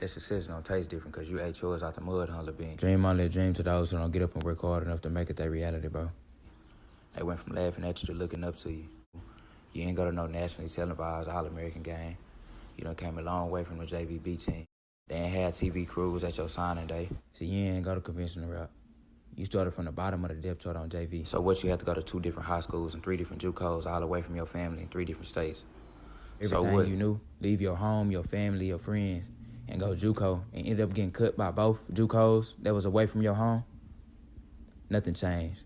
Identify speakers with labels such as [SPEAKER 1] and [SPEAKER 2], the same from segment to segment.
[SPEAKER 1] that success don't taste different because you ate yours out the mud, Hunter Bean. Dream on that dream to those who don't get up and work hard enough to make it their reality, bro. They went from laughing at you to looking up to you. You ain't go to no nationally televised All-American game. You done came a long way from the JVB team. They ain't had TV crews at your signing day. See, you ain't go to conventional route. You started from the bottom of the depth chart on JV. So what, you had to go to 2 different high schools and 3 different JUCOs all away from your family in 3 different states. Everything you knew, leave your home, your family, your friends, and go JUCO, and ended up getting cut by both JUCOs that was away from your home. Nothing changed.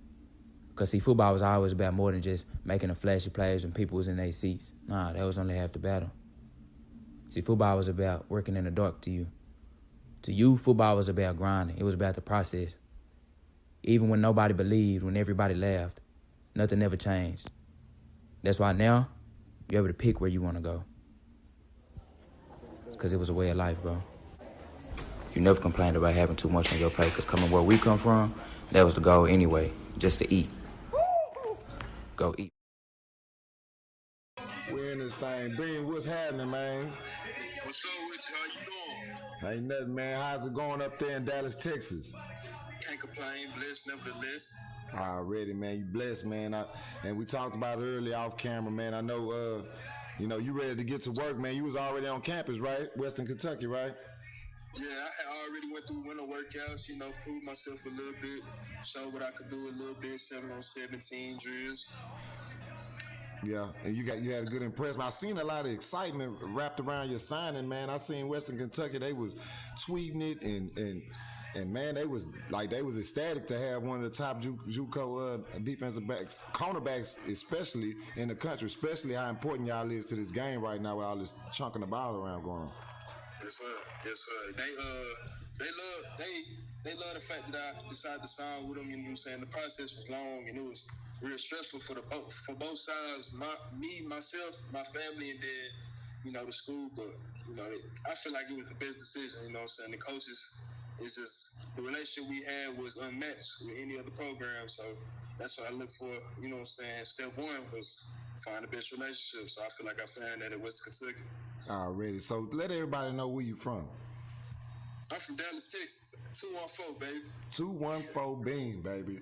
[SPEAKER 1] Because, see, football was always about more than just making the flashy plays when people was in their seats. Nah, that was only half the battle. See, football was about working in the dark to you. To you, football was about grinding. It was about the process. Even when nobody believed, when everybody laughed, nothing ever changed. That's why now, you're able to pick where you want to go. Because it was a way of life, bro. You never complained about having too much on your plate, because coming where we come from, that was the goal anyway, just to eat. Go eat.
[SPEAKER 2] We in this thing. Bean, what's happening, man?
[SPEAKER 3] What's up with you? How you doing?
[SPEAKER 2] Ain't nothing, man. How's it going up there in Dallas, Texas?
[SPEAKER 3] Can't complain, blessed nevertheless.
[SPEAKER 2] Already, man. You blessed, man. And we talked about it earlier off camera, man. I know, you ready to get to work, man. You was already on campus, right? Western Kentucky, right?
[SPEAKER 3] Yeah, I had already went through winter workouts, proved myself a little bit, showed what I could do a little bit, 7-on-17 drills.
[SPEAKER 2] Yeah, and you had a good impression. I seen a lot of excitement wrapped around your signing, man. I seen Western Kentucky, they was tweeting it and man, they was ecstatic to have one of the top JUCO defensive backs, cornerbacks, especially in the country, especially how important y'all is to this game right now with all this chunking the ball around going on.
[SPEAKER 3] Yes, sir. They love the fact that I decided to sign with them. You know what I'm saying? The process was long and it was real stressful for both sides. Myself, my family, and then the school. But I feel like it was the best decision. You know what I'm saying? The coaches, it's just the relationship we had was unmatched with any other program. So that's what I look for. You know what I'm saying? Step one was find the best relationship. So I feel like I found that at Western Kentucky.
[SPEAKER 2] Already. So let everybody know where you from.
[SPEAKER 3] I'm from Dallas, Texas. 214, baby.
[SPEAKER 2] 214 Bean, baby.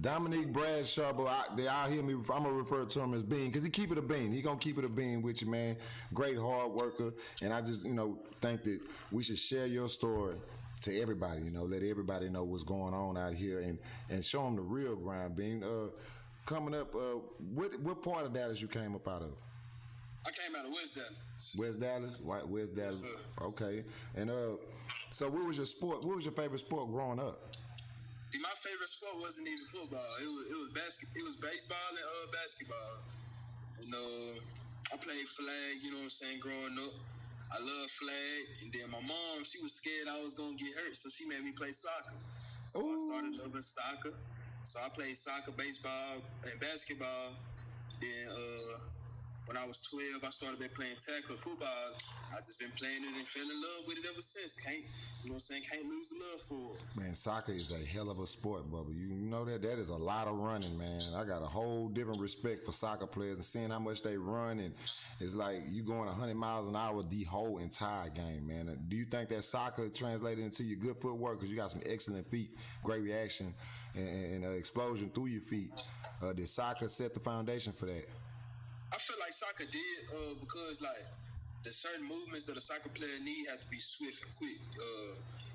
[SPEAKER 2] Dominique Bradshaw, but they all hear me. I'm gonna refer to him as Bean because he keep it a bean. He gonna keep it a bean with you, man. Great hard worker, and I just think that we should share your story to everybody. Let everybody know what's going on out here and show them the real grind. Bean, coming up, what part of Dallas you came up out of?
[SPEAKER 3] I came out of West Dallas.
[SPEAKER 2] West Dallas, West Dallas.
[SPEAKER 3] Yes,
[SPEAKER 2] okay, and so what was your sport? What was your favorite sport growing up?
[SPEAKER 3] See, my favorite sport wasn't even football. It was basketball. It was baseball and basketball. I played flag. You know what I'm saying? Growing up, I loved flag. And then my mom, she was scared I was gonna get hurt, so she made me play soccer. So I started loving soccer. So I played soccer, baseball, and basketball. Then when I was 12, I started playing tackle football. I just been playing it and fell in love with it ever since. Can't lose the love for it.
[SPEAKER 2] Man, soccer is a hell of a sport, Bubba. You know that is a lot of running, man. I got a whole different respect for soccer players and seeing how much they run, and it's like you going 100 miles an hour the whole entire game, man. Do you think that soccer translated into your good footwork? Because you got some excellent feet, great reaction, and explosion through your feet. Did soccer set the foundation for that?
[SPEAKER 3] I feel like soccer did because the certain movements that a soccer player need have to be swift and quick.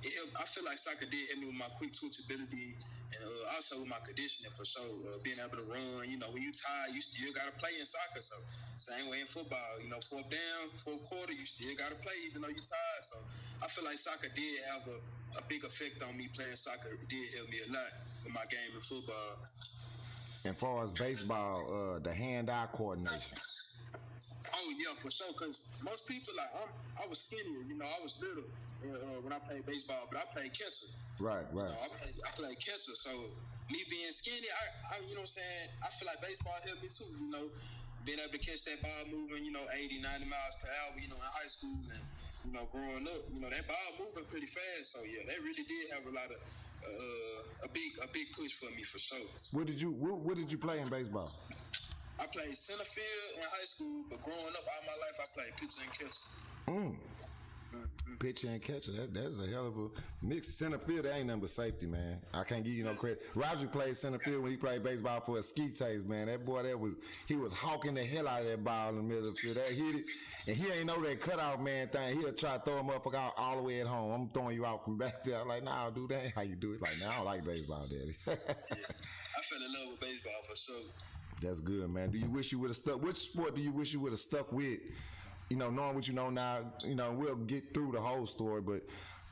[SPEAKER 3] It helped. I feel like soccer did help me with my quick twitchability and also with my conditioning for sure. Being able to run, when you tired, you still gotta play in soccer. So same way in football, fourth down, fourth quarter, you still gotta play even though you're tired. So I feel like soccer did have a big effect on me playing soccer. It did help me a lot with my game in football.
[SPEAKER 2] As far as baseball, the hand-eye coordination.
[SPEAKER 3] Oh yeah, for sure. Cause most people I was skinnier. I was little when I played baseball, but I played catcher.
[SPEAKER 2] Right.
[SPEAKER 3] I played catcher. So me being skinny, I you know what I'm saying. I feel like baseball helped me too. Being able to catch that ball moving, 80, 90 miles per hour. In high school and growing up, that ball moving pretty fast. So yeah, that really did have a lot of a big push for me for sure.
[SPEAKER 2] What did you play in baseball?
[SPEAKER 3] I played center field in high school, but growing up all my life I played pitcher and catcher.
[SPEAKER 2] Pitcher and catcher, that is a hell of a mix. Center field, that ain't nothing but safety, man. I can't give you no credit. Roger played center field when he played baseball for a ski taste, man. That boy, he was hawking the hell out of that ball in the middle of the field. That hit it, and he ain't know that cutout man thing. He'll try to throw him up all the way at home. I'm throwing you out from back there. I'm like, nah, dude, that ain't how you do it. Like, nah, I don't like baseball, daddy.
[SPEAKER 3] Yeah, I fell in love with baseball for sure.
[SPEAKER 2] That's good, man. Do you wish you would have stuck? Which sport do you wish you would have stuck with? You know, knowing what you know now, you know, we'll get through the whole story, but,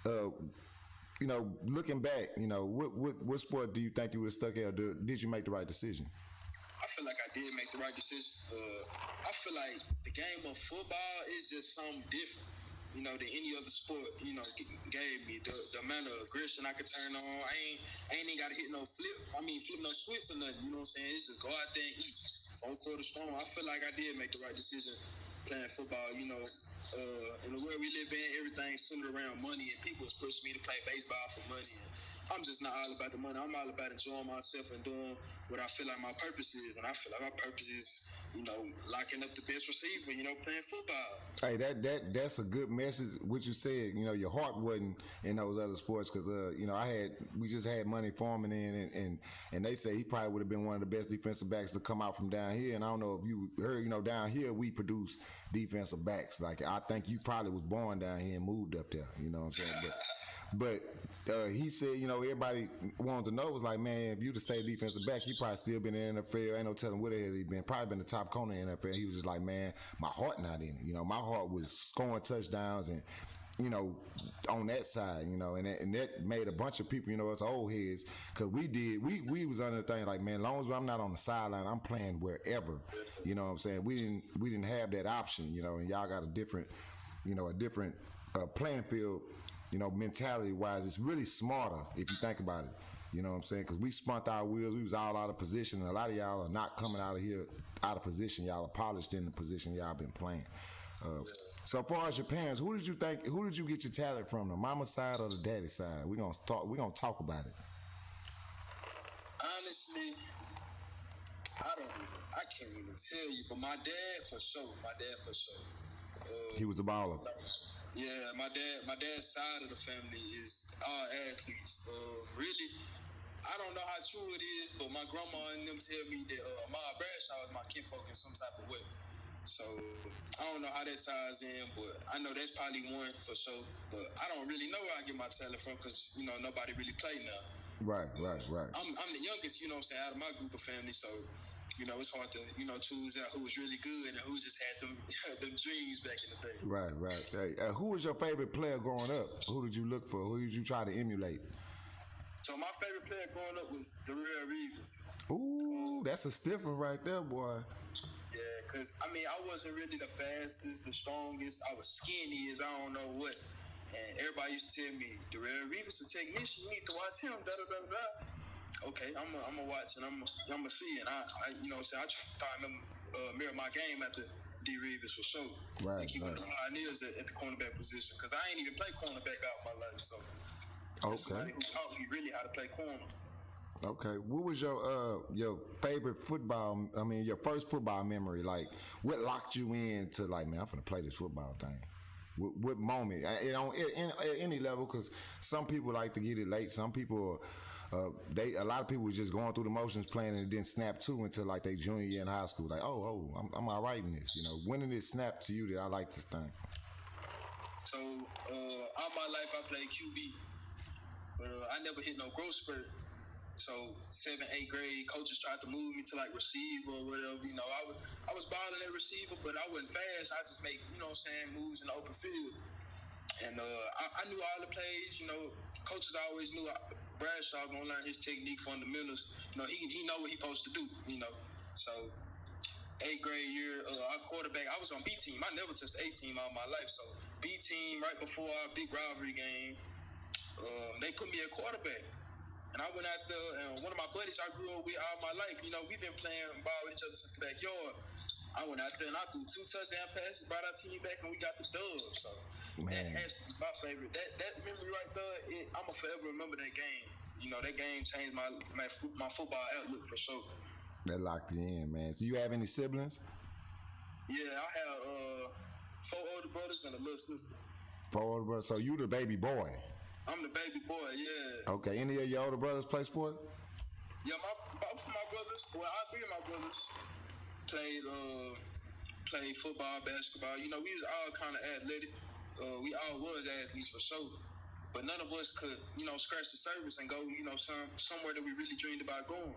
[SPEAKER 2] you know, looking back, you know, what sport do you think you would have stuck at, or did you make the right decision?
[SPEAKER 3] I feel like I did make the right decision. I feel like the game of football is just something different, you know, than any other sport, you know, gave me. The amount of aggression I could turn on. I ain't even got to hit no flip no switch or nothing, you know what I'm saying? It's just go out there and eat. 4 quarters strong. I feel like I did make the right decision playing football, you know. In the world we live in, everything's centered around money, and people is pushing me to play baseball for money. And I'm just not all about the money. I'm all about enjoying myself and doing what I feel like my purpose is. And I feel like my purpose is, you know, locking up the best receiver, you know, playing football.
[SPEAKER 2] Hey, that's a good message. What you said, you know, your heart wasn't in those other sports because, you know, we just had money farming in, and they say he probably would have been one of the best defensive backs to come out from down here. And I don't know if you heard, you know, down here we produce defensive backs. Like I think you probably was born down here and moved up there. You know what I'm saying? But he said, you know, everybody wanted to know, was like, man, if you'd have stayed defensive back, he probably still been in the NFL. Ain't no telling where the hell he been. Probably been the top corner in the NFL. He was just like, man, my heart not in it. You know, my heart was scoring touchdowns and, you know, on that side, you know, and that made a bunch of people, you know, us old heads, because we was under the thing like, man, as long as I'm not on the sideline, I'm playing wherever. You know what I'm saying? We didn't have that option, you know, and y'all got a different playing field. You know, mentality-wise, it's really smarter if you think about it. You know what I'm saying? Because we spun our wheels. We was all out of position. And a lot of y'all are not coming out of here out of position. Y'all are polished in the position y'all been playing. So as far as your parents, who did you get your talent from? The mama side or the daddy side? We're gonna talk about it.
[SPEAKER 3] Honestly, I can't even tell you. But my dad for sure.
[SPEAKER 2] He was a baller.
[SPEAKER 3] Yeah, my dad's side of the family is all athletes. Really, I don't know how true it is, but my grandma and them tell me that Ma Bradshaw is my kinfolk in some type of way. So I don't know how that ties in, but I know that's probably one for sure. But I don't really know where I get my talent from because, you know, nobody really play now.
[SPEAKER 2] Right.
[SPEAKER 3] I'm the youngest, you know what I'm saying, out of my group of family, so you know, it's hard to, you know, choose out who was really good and who just had them dreams back in the day.
[SPEAKER 2] Right. Hey, who was your favorite player growing up? Who did you look for? Who did you try to emulate?
[SPEAKER 3] So my favorite player growing up was Darrell Reeves.
[SPEAKER 2] Ooh, that's a stiff one right there, boy.
[SPEAKER 3] Yeah, because, I mean, I wasn't really the fastest, the strongest. I was skinny as I don't know what. And everybody used to tell me, Darrell Reeves is a technician. You need to watch him, da-da-da-da. Okay, I'm gonna watch and I'm gonna see, and I you know, so I try to mirror my game after D. Reeves for sure.
[SPEAKER 2] Right.
[SPEAKER 3] And keep the pioneers at the cornerback position, because I ain't even play cornerback out my life, so.
[SPEAKER 2] Okay.
[SPEAKER 3] Somebody who taught me really how to play corner.
[SPEAKER 2] Okay, what was your favorite football? I mean, your first football memory. Like, what locked you in to like, man, I'm gonna play this football thing? What moment? At any level, because some people like to get it late. Some people, a lot of people was just going through the motions playing and it didn't snap to until like they junior year in high school. Like, I'm all right in this. You know, when did it snap to you that I like this thing?
[SPEAKER 3] So, all my life I played QB, but I never hit no growth spurt. So 7th, 8th grade, coaches tried to move me to like receiver or whatever. You know, I was balling at receiver, but I wasn't fast. I just make, you know what I'm saying, moves in the open field. And I knew all the plays. You know, coaches always knew Bradshaw gonna learn his technique fundamentals. You know, he know what he supposed to do. You know, so 8th grade year, our quarterback, I was on B team. I never touched the A team all my life. So B team, right before our big rivalry game, they put me at quarterback. And I went out there, and one of my buddies I grew up with all my life, you know, we've been playing ball with each other since the backyard. I went out there and I threw 2 touchdown passes, brought our team back, and we got the dub. So that has to be my favorite. That memory right there, I'm going to forever remember that game. You know, that game changed my football outlook for sure.
[SPEAKER 2] That locked you in, man. So you have any siblings?
[SPEAKER 3] Yeah, I have 4 older brothers and a little sister.
[SPEAKER 2] 4 older brothers. So you the baby boy.
[SPEAKER 3] I'm the baby boy, yeah.
[SPEAKER 2] Okay. Any of your older brothers play sports?
[SPEAKER 3] Yeah, both of my brothers, well, all 3 of my brothers played football, basketball. You know, we was all kind of athletic. We all was athletes for sure. But none of us could, you know, scratch the surface and go, you know, somewhere that we really dreamed about going.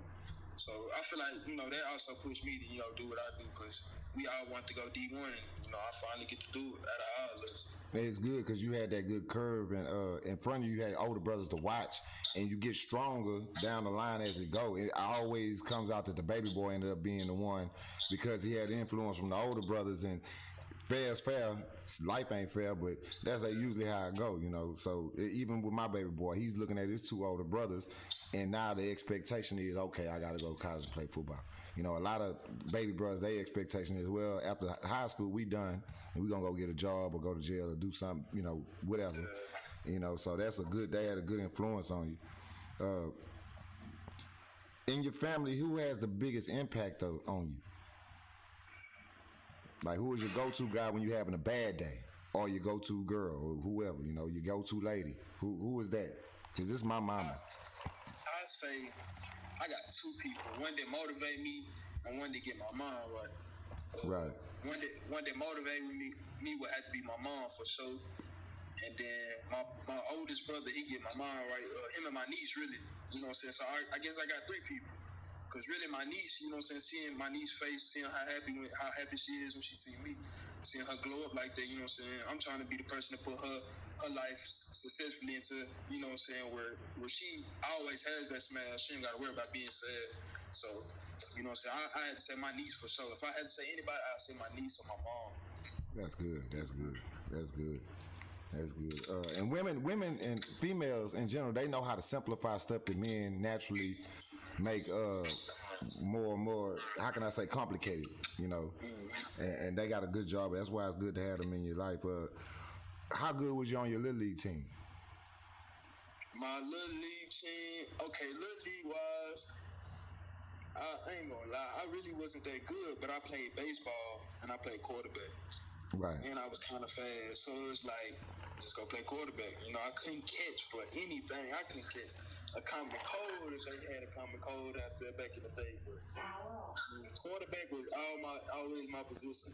[SPEAKER 3] So I feel like, you know, that also pushed me to, you know, do what I do because we all want to go D1. You know, I finally get to do it out of all of us.
[SPEAKER 2] It's good because you had that good curve, and in front of you had older brothers to watch, and you get stronger down the line as it go. It always comes out that the baby boy ended up being the one because he had influence from the older brothers, and fair is fair. Life ain't fair, but that's usually how it go, you know. So even with my baby boy, he's looking at his 2 older brothers, and now the expectation is, okay, I got to go to college and play football. You know, a lot of baby brothers, their expectation is, well, after high school, we done, and we going to go get a job or go to jail or do something, you know, whatever. You know, so they had a good influence on you. In your family, who has the biggest impact on you? Like, who is your go-to guy when you're having a bad day? Or your go-to girl, or whoever, you know, your go-to lady? Who is that? Because this is my mama.
[SPEAKER 3] I say I got 2 people. One that motivate me and one that get my mind right.
[SPEAKER 2] Right.
[SPEAKER 3] One that motivate me would have to be my mom for sure. And then my oldest brother, he get my mind right. Him and my niece, really. You know what I'm saying? So I guess I got 3 people. Because really my niece, you know what I'm saying, seeing my niece's face, seeing how happy she is when she see me, seeing her glow up like that, you know what I'm saying? I'm trying to be the person to put her life successfully into, you know what I'm saying, where she always has that smile. She ain't got to worry about being sad. So, you know what I'm saying, I had to say my niece for sure. If I had to say anybody, I'd say my niece or my mom. That's good.
[SPEAKER 2] And women and females in general, they know how to simplify stuff that men naturally make more and more, how can I say, complicated, you know. And they got a good job. That's why it's good to have them in your life. How good was you on your Little League team?
[SPEAKER 3] My Little League team, okay, Little League wise, I ain't gonna lie, I really wasn't that good, but I played baseball and I played quarterback.
[SPEAKER 2] Right.
[SPEAKER 3] And I was kind of fast, so it was like, just go play quarterback. You know, I couldn't catch for anything. I couldn't catch a common cold if they had a common cold out there back in the day. But quarterback was always my position.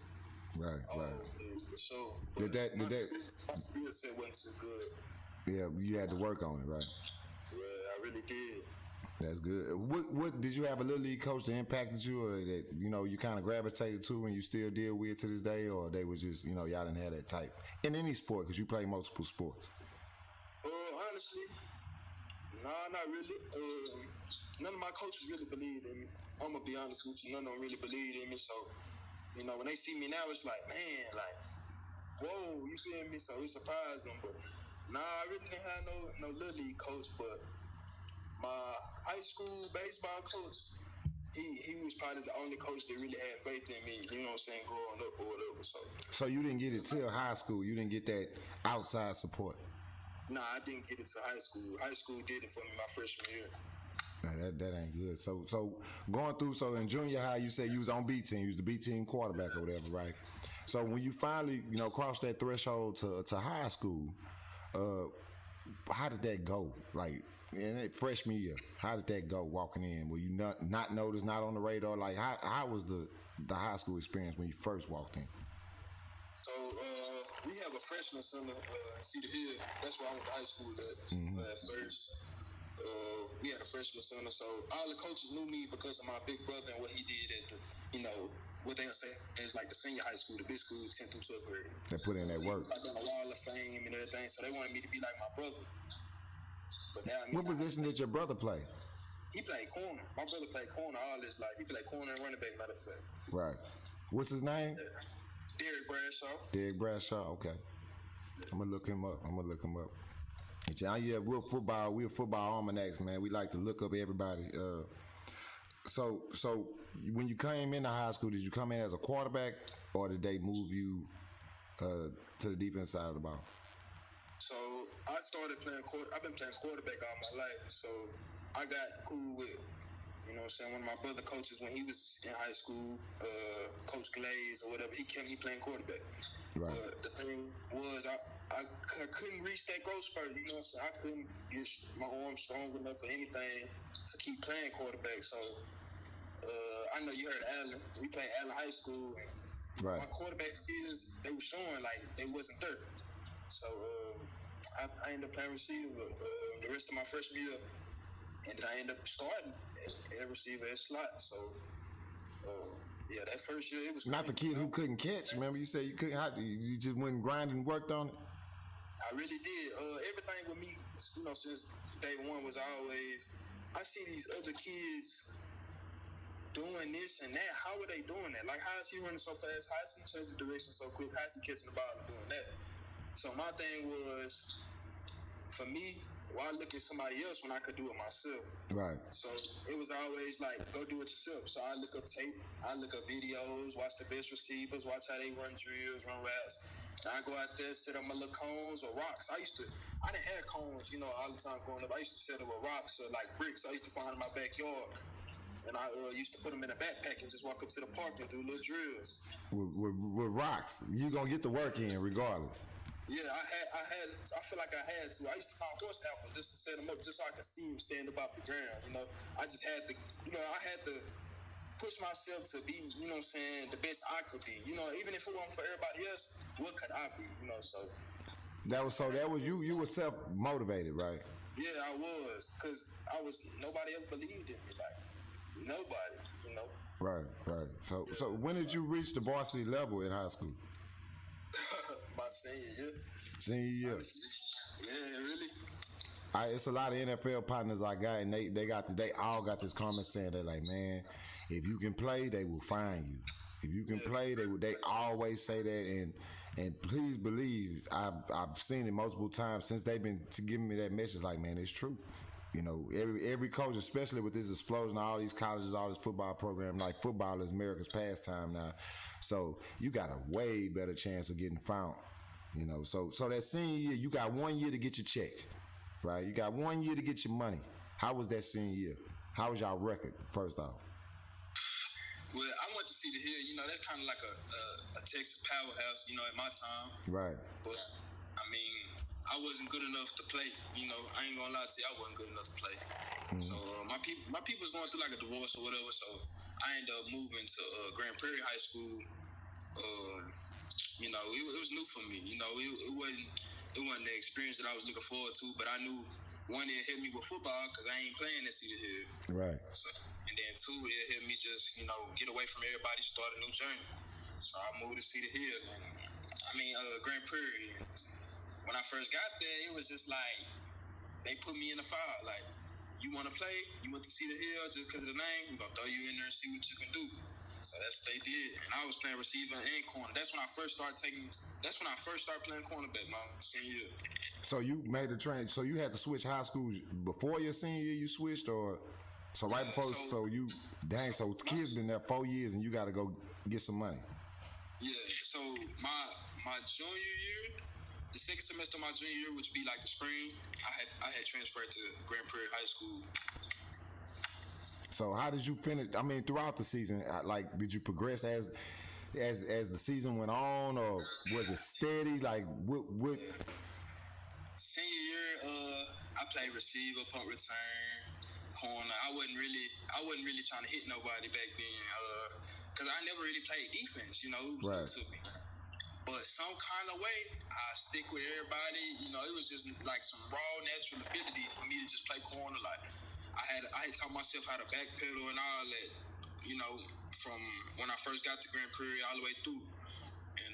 [SPEAKER 2] Right.
[SPEAKER 3] For sure.
[SPEAKER 2] Did that?
[SPEAKER 3] My skill set wasn't too good.
[SPEAKER 2] Yeah, you had to work on it, right?
[SPEAKER 3] Yeah, I really did.
[SPEAKER 2] That's good. What did you have a Little League coach that impacted you, or that, you know, you kind of gravitated to and you still deal with to this day, or they was just, you know, y'all didn't have that type in any sport because you play multiple sports?
[SPEAKER 3] Honestly, nah, not really. None of my coaches really believed in me. I'm gonna be honest with you. None of them really believed in me. So, you know, when they see me now, it's like, man, like, whoa, you feel me? So it surprised them. But nah, I really didn't have no Little League coach, but my high school baseball coach, he was probably the only coach that really had faith in me, you know what I'm saying, growing up or whatever. So
[SPEAKER 2] you didn't get it till high school. You didn't get that outside support.
[SPEAKER 3] Nah, I didn't get it to high school. High school did it for me my freshman year.
[SPEAKER 2] Nah, that ain't good. So going through, so in junior high, you said you was on B team. You was the B team quarterback or whatever, right? So when you finally, you know, crossed that threshold to high school, how did that go? Like, in that freshman year, how did that go walking in? Were you not noticed, not on the radar? Like, how was the high school experience when you first walked in?
[SPEAKER 3] So we have a freshman center in Cedar Hill. That's where I went to high school at first. We had a freshman center, so all the coaches knew me because of my big brother and what he did at the, you know, what they'll say is like the senior high school, the big school, 10th through 12th grade.
[SPEAKER 2] They put in that work.
[SPEAKER 3] Like on the wall of fame and everything, so they wanted me to be like my brother. But now,
[SPEAKER 2] what position did your brother play?
[SPEAKER 3] He played corner. My brother played corner all his life. He played corner and running back, matter of fact.
[SPEAKER 2] Right. What's his name?
[SPEAKER 3] Dominique Bradshaw.
[SPEAKER 2] Dominique Bradshaw, okay. I'm going to look him up. Yeah, we're football almanacs, man. We like to look up everybody. So when you came into high school, did you come in as a quarterback, or did they move you to the defense side of the ball?
[SPEAKER 3] So I started playing I've been playing quarterback all my life. So I got cool with, you know what I'm saying, one of my brother coaches when he was in high school, Coach Glaze or whatever, he kept me playing quarterback.
[SPEAKER 2] Right.
[SPEAKER 3] But the thing was, I couldn't reach that growth spurt. You know what I'm saying? I couldn't get my arm strong enough for anything to keep playing quarterback. So I know you heard Allen. We played Allen High School. And
[SPEAKER 2] right.
[SPEAKER 3] My quarterback skills, they were showing like they wasn't there. So I ended up playing receiver the rest of my freshman year. And then I ended up starting at receiver at slot. So, yeah, that first year, it was
[SPEAKER 2] not
[SPEAKER 3] crazy,
[SPEAKER 2] the kid who couldn't catch. Remember you said you couldn't. You just went and grinded and worked on it?
[SPEAKER 3] I really did. Everything with me, you know, since day one was always, I see these other kids doing this and that. How are they doing that? Like, how is he running so fast? How is he changing direction so quick? How is he catching the ball and doing that? So my thing was, for me, why look at somebody else when I could do it myself?
[SPEAKER 2] Right.
[SPEAKER 3] So it was always like, go do it yourself. So I look up tape, I look up videos, watch the best receivers, watch how they run drills, run routes. And I go out there, set up my little cones or rocks. I didn't have cones, you know, all the time growing up. I used to set up with rocks or like bricks I used to find in my backyard. And I used to put them in a backpack and just walk up to the park and do little drills.
[SPEAKER 2] With rocks, you gonna get the work in regardless.
[SPEAKER 3] Yeah, I feel like I had to. I used to find horse apples just to set them up, just so I could see them stand up off the ground. You know, I just had to, you know, I had to push myself to be, you know what I'm saying, the best I could be. You know, even if it wasn't for everybody else, what could I be? You know, so.
[SPEAKER 2] That was you. You were self motivated, right?
[SPEAKER 3] Yeah, I was, cause nobody ever believed in me, like nobody, you know.
[SPEAKER 2] Right. So when did you reach the varsity level in high school?
[SPEAKER 3] My senior year.
[SPEAKER 2] Senior year.
[SPEAKER 3] Yeah, really.
[SPEAKER 2] It's a lot of NFL partners I got, and they all got this comment saying they're like, man, if you can play, they will find you. If you can play, they always say that, and please believe, I've seen it multiple times since they've been giving me that message. Like, man, it's true. You know, every coach, especially with this explosion of all these colleges, all this football program, like football is America's pastime now. So you got a way better chance of getting found. You know, so that senior year, you got 1 year to get your check, right? You got 1 year to get your money. How was that senior year? How was y'all record, first off?
[SPEAKER 3] Well, I went to Cedar Hill. You know, that's kind of like a Texas powerhouse, you know, at my time.
[SPEAKER 2] Right.
[SPEAKER 3] But, I mean, I wasn't good enough to play. You know, I ain't gonna lie to you, I wasn't good enough to play. Mm-hmm. So my people was going through like a divorce or whatever. So I ended up moving to Grand Prairie High School. You know, it was new for me. You know, it wasn't the experience that I was looking forward to. But I knew one, it hit me with football because I ain't playing at Cedar Hill.
[SPEAKER 2] Right.
[SPEAKER 3] So, and then two, it hit me just, you know, get away from everybody, start a new journey. So I moved to Cedar Hill, and Grand Prairie. And when I first got there, it was just like they put me in the fire. Like, you want to play? You went to Cedar Hill just because of the name? We're going to throw you in there and see what you can do. So that's what they did. And I was playing receiver and corner. That's when I first started playing cornerback my senior year. So you
[SPEAKER 2] made the train. So you had to switch high schools before your senior year, you switched, or so right before? So kids been there 4 years and you got to go get some money.
[SPEAKER 3] Yeah. So my junior year, the second semester of my junior year, which would be like the spring, I had transferred to Grand Prairie High School.
[SPEAKER 2] So how did you finish? I mean, throughout the season, like, did you progress as the season went on, or was it steady? Like, what?
[SPEAKER 3] Senior year, I played receiver, punt return, corner. I wasn't really trying to hit nobody back then, because I never really played defense. You know, it was
[SPEAKER 2] right.
[SPEAKER 3] new to me. But some kind of way, I stick with everybody. You know, it was just like some raw, natural ability for me to just play corner. Like, I had taught myself how to backpedal and all that, you know, from when I first got to Grand Prairie all the way through. And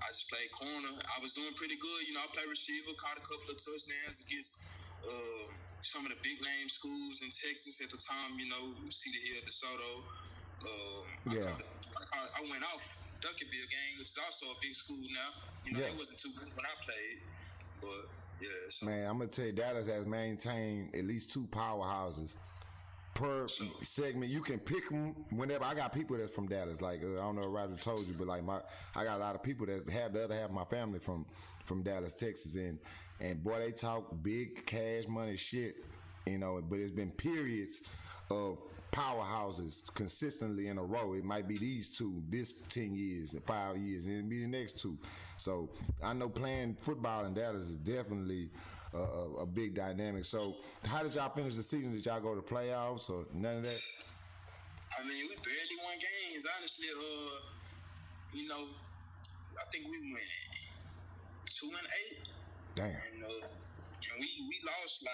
[SPEAKER 3] I just played corner. I was doing pretty good. You know, I played receiver, caught a couple of touchdowns against some of the big name schools in Texas at the time, you know, Cedar Hill, DeSoto. I went off Duncanville game, which is also a big school now. You know, it wasn't too good when I played, but yeah. So. Man,
[SPEAKER 2] I'm gonna tell you, Dallas has maintained at least two powerhouses per segment. You can pick them whenever. I got people that's from Dallas. Like, I don't know if Roger told you, but like I got a lot of people that have the other half of my family from Dallas, Texas, and boy, they talk big cash money shit, you know. But it's been periods of powerhouses consistently in a row. It might be these two, this 10 years, 5 years, and it'll be the next two. So I know playing football in Dallas is definitely a big dynamic. So how did y'all finish the season? Did y'all go to playoffs or none of that?
[SPEAKER 3] I mean, we barely won games, honestly. You know, I think we went 2-8.
[SPEAKER 2] Damn.
[SPEAKER 3] And we lost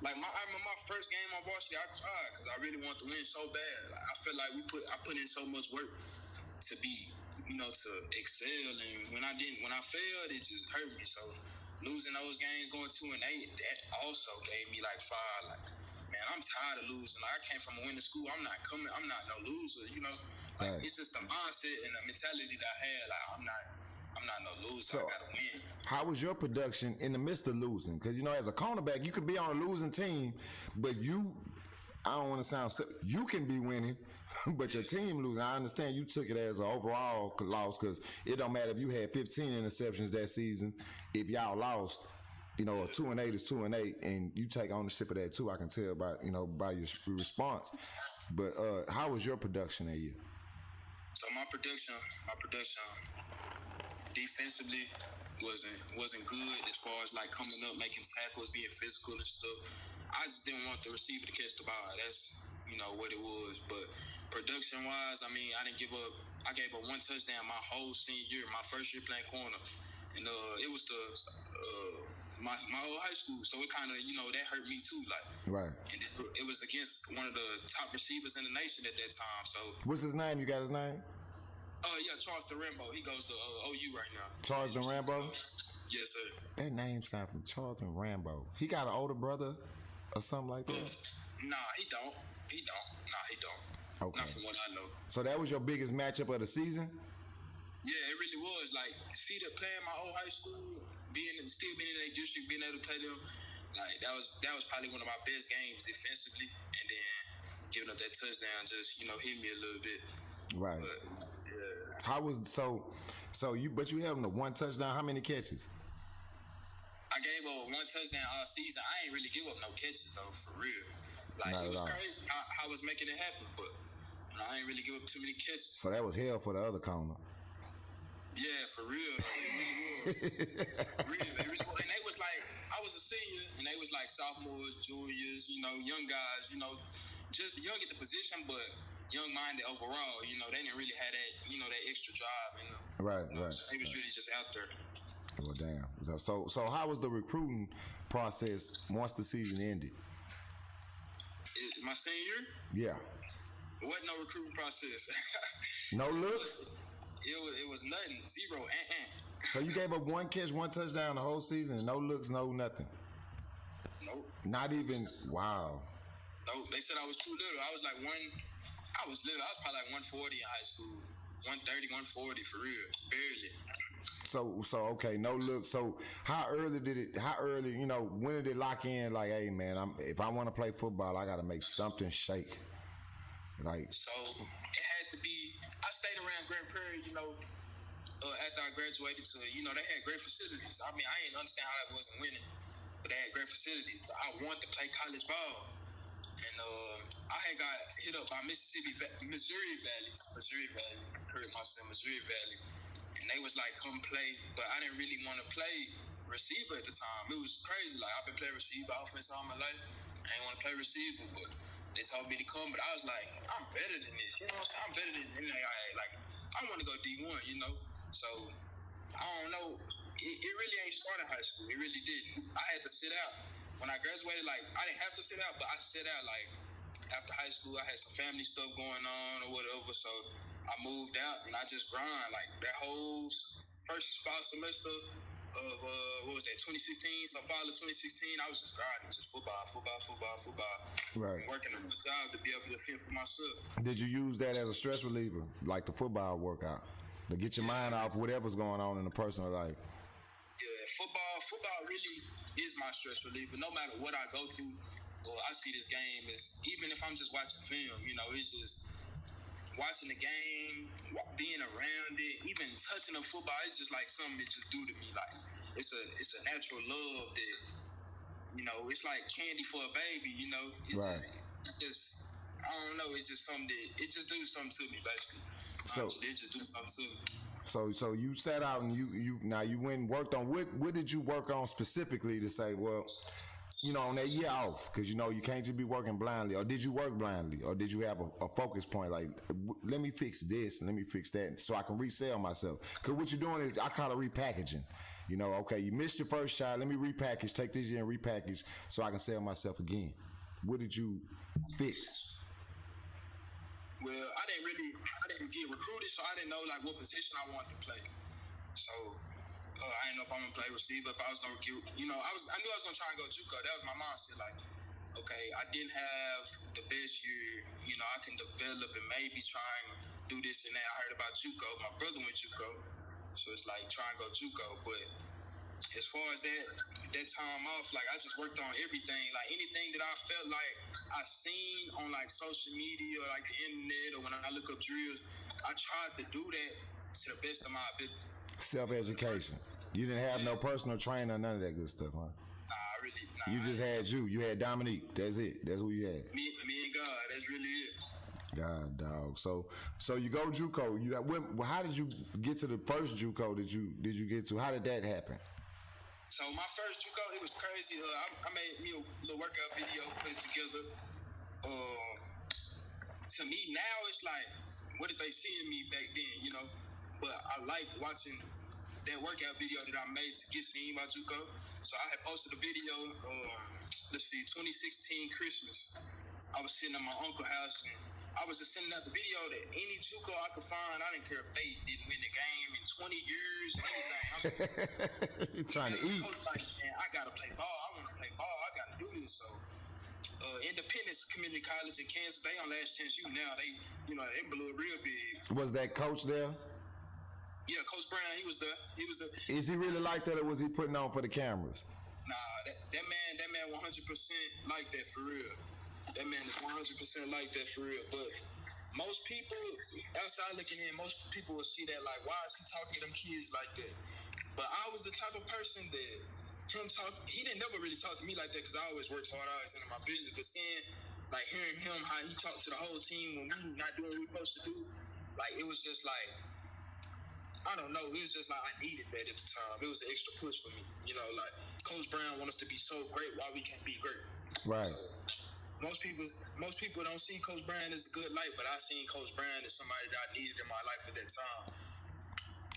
[SPEAKER 3] I remember my first game on varsity, I cried because I really wanted to win so bad. Like, I feel like I put in so much work to be, to excel, and when I failed, it just hurt me. So losing those games, going 2-8, that also gave me fire. Like, man, I'm tired of losing. Like, I came from a winning school. I'm not no loser.
[SPEAKER 2] Right.
[SPEAKER 3] It's just the mindset and the mentality that I had. Like, I'm not no loser.
[SPEAKER 2] So,
[SPEAKER 3] I gotta win.
[SPEAKER 2] how was your production in the midst of losing? Because as a cornerback, you could be on a losing team, but I don't want to sound you can be winning, but your team losing. I understand you took it as an overall loss because it don't matter if you had 15 interceptions that season. If y'all lost, a 2-8 is 2-8, and you take ownership of that too. I can tell by your response. But how was your production that year?
[SPEAKER 3] So my production defensively wasn't good as far as coming up, making tackles, being physical and stuff. I just didn't want the receiver to catch the ball. That's what it was. But production wise, I mean, I didn't give up. I gave up one touchdown my whole senior year, my first year playing corner, and it was my whole high school. So it kind of that hurt me too.
[SPEAKER 2] Right.
[SPEAKER 3] And it was against one of the top receivers in the nation at that time. So
[SPEAKER 2] what's his name? You got his name?
[SPEAKER 3] Yeah, Charleston Rambo. He goes to OU right now.
[SPEAKER 2] Charleston Rambo?
[SPEAKER 3] Yes, sir.
[SPEAKER 2] That name sounds from Charleston Rambo. He got an older brother or something like that?
[SPEAKER 3] Nah, he don't. Nah, he don't.
[SPEAKER 2] Okay.
[SPEAKER 3] Not from what I know.
[SPEAKER 2] So that was your biggest matchup of the season?
[SPEAKER 3] Yeah, it really was. See that playing my old high school, still being in their district, being able to play them, that was probably one of my best games defensively, and then giving up that touchdown just hit me a little bit.
[SPEAKER 2] Right.
[SPEAKER 3] But, yeah.
[SPEAKER 2] How was but you held him to one touchdown? How many catches?
[SPEAKER 3] I gave up one touchdown all season. I ain't really give up no catches though, for real.
[SPEAKER 2] Not
[SPEAKER 3] it was
[SPEAKER 2] at all.
[SPEAKER 3] crazy. I was making it happen, but I ain't really give up too many catches.
[SPEAKER 2] So that was hell for the other corner.
[SPEAKER 3] Yeah, for real. Though. It really was. And they was I was a senior, and they was sophomores, juniors, young guys, just young at the position, but young-minded overall. They didn't really have that, that extra drive.
[SPEAKER 2] Right.
[SPEAKER 3] So they was really just out there.
[SPEAKER 2] Well, damn. So how was the recruiting process once the season ended?
[SPEAKER 3] My senior
[SPEAKER 2] Yeah.
[SPEAKER 3] year? Wasn't no recruiting process.
[SPEAKER 2] No looks?
[SPEAKER 3] It was nothing. Zero.
[SPEAKER 2] So you gave up one catch, one touchdown the whole season, and no looks, no nothing?
[SPEAKER 3] Nope.
[SPEAKER 2] Not even, wow.
[SPEAKER 3] No, they said I was too little. I was little. I was probably 140 in high school. 130, 140 for real. Barely.
[SPEAKER 2] So okay, no look. So how early, when did it lock in? Hey man, if I want to play football, I got to make something shake.
[SPEAKER 3] So it had to be, I stayed around Grand Prairie, after I graduated to, they had great facilities. I mean, I didn't understand how I wasn't winning, but they had great facilities. But I wanted to play college ball. And I had got hit up by Missouri Valley. Heard myself, Missouri Valley. And they was come play, but I didn't really want to play receiver at the time. It was crazy. I've been playing receiver offense all my life. I didn't want to play receiver, but they told me to come. But I was I'm better than this. You know what I'm saying? I'm better than I want to go D1, So I don't know. It really ain't started high school. It really didn't. I had to sit out. When I graduated, I didn't have to sit out, but I sit out, after high school. I had some family stuff going on or whatever, so I moved out, and I just grind, that whole first fall semester of, 2016, so fall of 2016, I was just grinding, just football.
[SPEAKER 2] Right.
[SPEAKER 3] Working a good job to be able to fend for myself.
[SPEAKER 2] Did you use that as a stress reliever, like the football workout, to get your mind off whatever's going on in the personal life?
[SPEAKER 3] Yeah, football really is my stress reliever. No matter what I go through, or I see this game, even if I'm just watching film, it's just watching the game, being around it, even touching the football. It's just something it just do to me. It's a natural love that, it's like candy for a baby. It's
[SPEAKER 2] right.
[SPEAKER 3] just I don't know. It's just something that it just do something to me, basically.
[SPEAKER 2] So
[SPEAKER 3] honestly, it just do something to me.
[SPEAKER 2] So you sat out and you went and worked on what did you work on specifically to say, well, you know, on that year off, because you know you can't just be working blindly, or did you work blindly, or did you have a focus point like, let me fix this, let me fix that, so I can resell myself? Because what you're doing is, I call it repackaging. You know, okay, you missed your first shot, let me repackage, take this year and repackage so I can sell myself again. What did you fix?
[SPEAKER 3] Well, I didn't get recruited, so I didn't know like what position I wanted to play. So I didn't know if I'm gonna play receiver, if I was gonna get, you know, I knew I was gonna try and go JUCO. That was my mindset. Like, okay, I didn't have the best year, you know, I can develop and maybe try and do this and that. I heard about JUCO. My brother went JUCO, so it's like try and go JUCO. But as far as that time off, like I just worked on everything. Like anything that I felt like I seen on like social media or like the internet, or when I look up drills, I tried to do that to the best of my ability.
[SPEAKER 2] Self-education. You didn't have no personal trainer, none of that good stuff, huh?
[SPEAKER 3] Nah.
[SPEAKER 2] You just had you. You had Dominique. That's it. That's who you had.
[SPEAKER 3] Me and God. That's really it.
[SPEAKER 2] God, dog. So you go JUCO. How did you get to the first JUCO? Did you get to? How did that happen?
[SPEAKER 3] So my first JUCO, it was crazy. I made me a little workout video, put it together. To me now, it's like, what did they see in me back then, you know? But I like watching that workout video that I made to get seen by JUCO. So I had posted a video, 2016 Christmas. I was sitting at my uncle's house and I was just sending out the video that any JUCO I could find. I didn't care if they didn't win the game in 20 years, anything.
[SPEAKER 2] You're trying to eat.
[SPEAKER 3] Like, man, I gotta play ball. I want to play ball. I gotta do this. So, Independence Community College in Kansas, they on Last Chance U now. They blew it real big.
[SPEAKER 2] Was that coach there?
[SPEAKER 3] Yeah, Coach Brown. He was there.
[SPEAKER 2] Is he really like that, or was he putting on for the cameras?
[SPEAKER 3] Nah, that man 100% like that for real. That man is 100% like that for real. But most people, outside looking in, most people will see that like, why is he talking to them kids like that? But I was the type of person that he didn't never really talk to me like that because I always worked hard, I always into my business. But hearing him, how he talked to the whole team when we not doing what we supposed to do, like, it was just like, I don't know. It was just like I needed that at the time. It was an extra push for me. You know, like, Coach Brown wants us to be so great, why we can't be great?
[SPEAKER 2] Right.
[SPEAKER 3] So, most people don't see Coach Brown as a good light, but I seen Coach Brown as somebody that I needed in my life at that time.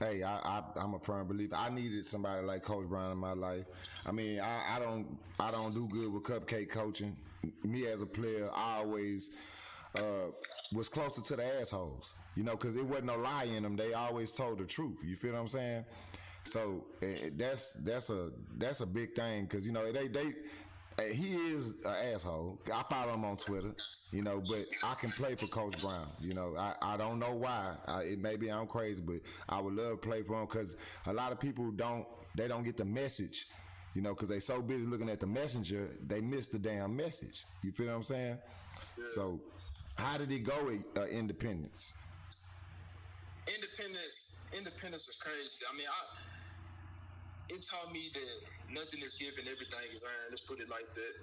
[SPEAKER 2] Hey, I'm a firm believer. I needed somebody like Coach Brown in my life. I mean, I don't do good with cupcake coaching. Me as a player, I always was closer to the assholes, you know, because there wasn't no lie in them. They always told the truth. You feel what I'm saying? So that's a big thing, because you know he is an asshole. I follow him on Twitter, you know, but I can play for Coach Brown. You know, I don't know why. Maybe I'm crazy, but I would love to play for him, because a lot of people don't get the message, you know, because they so busy looking at the messenger, they miss the damn message. You feel what I'm saying? Yeah. So how did it go at Independence?
[SPEAKER 3] Independence was crazy. I mean, it taught me that nothing is given, everything is earned. Let's put it like that.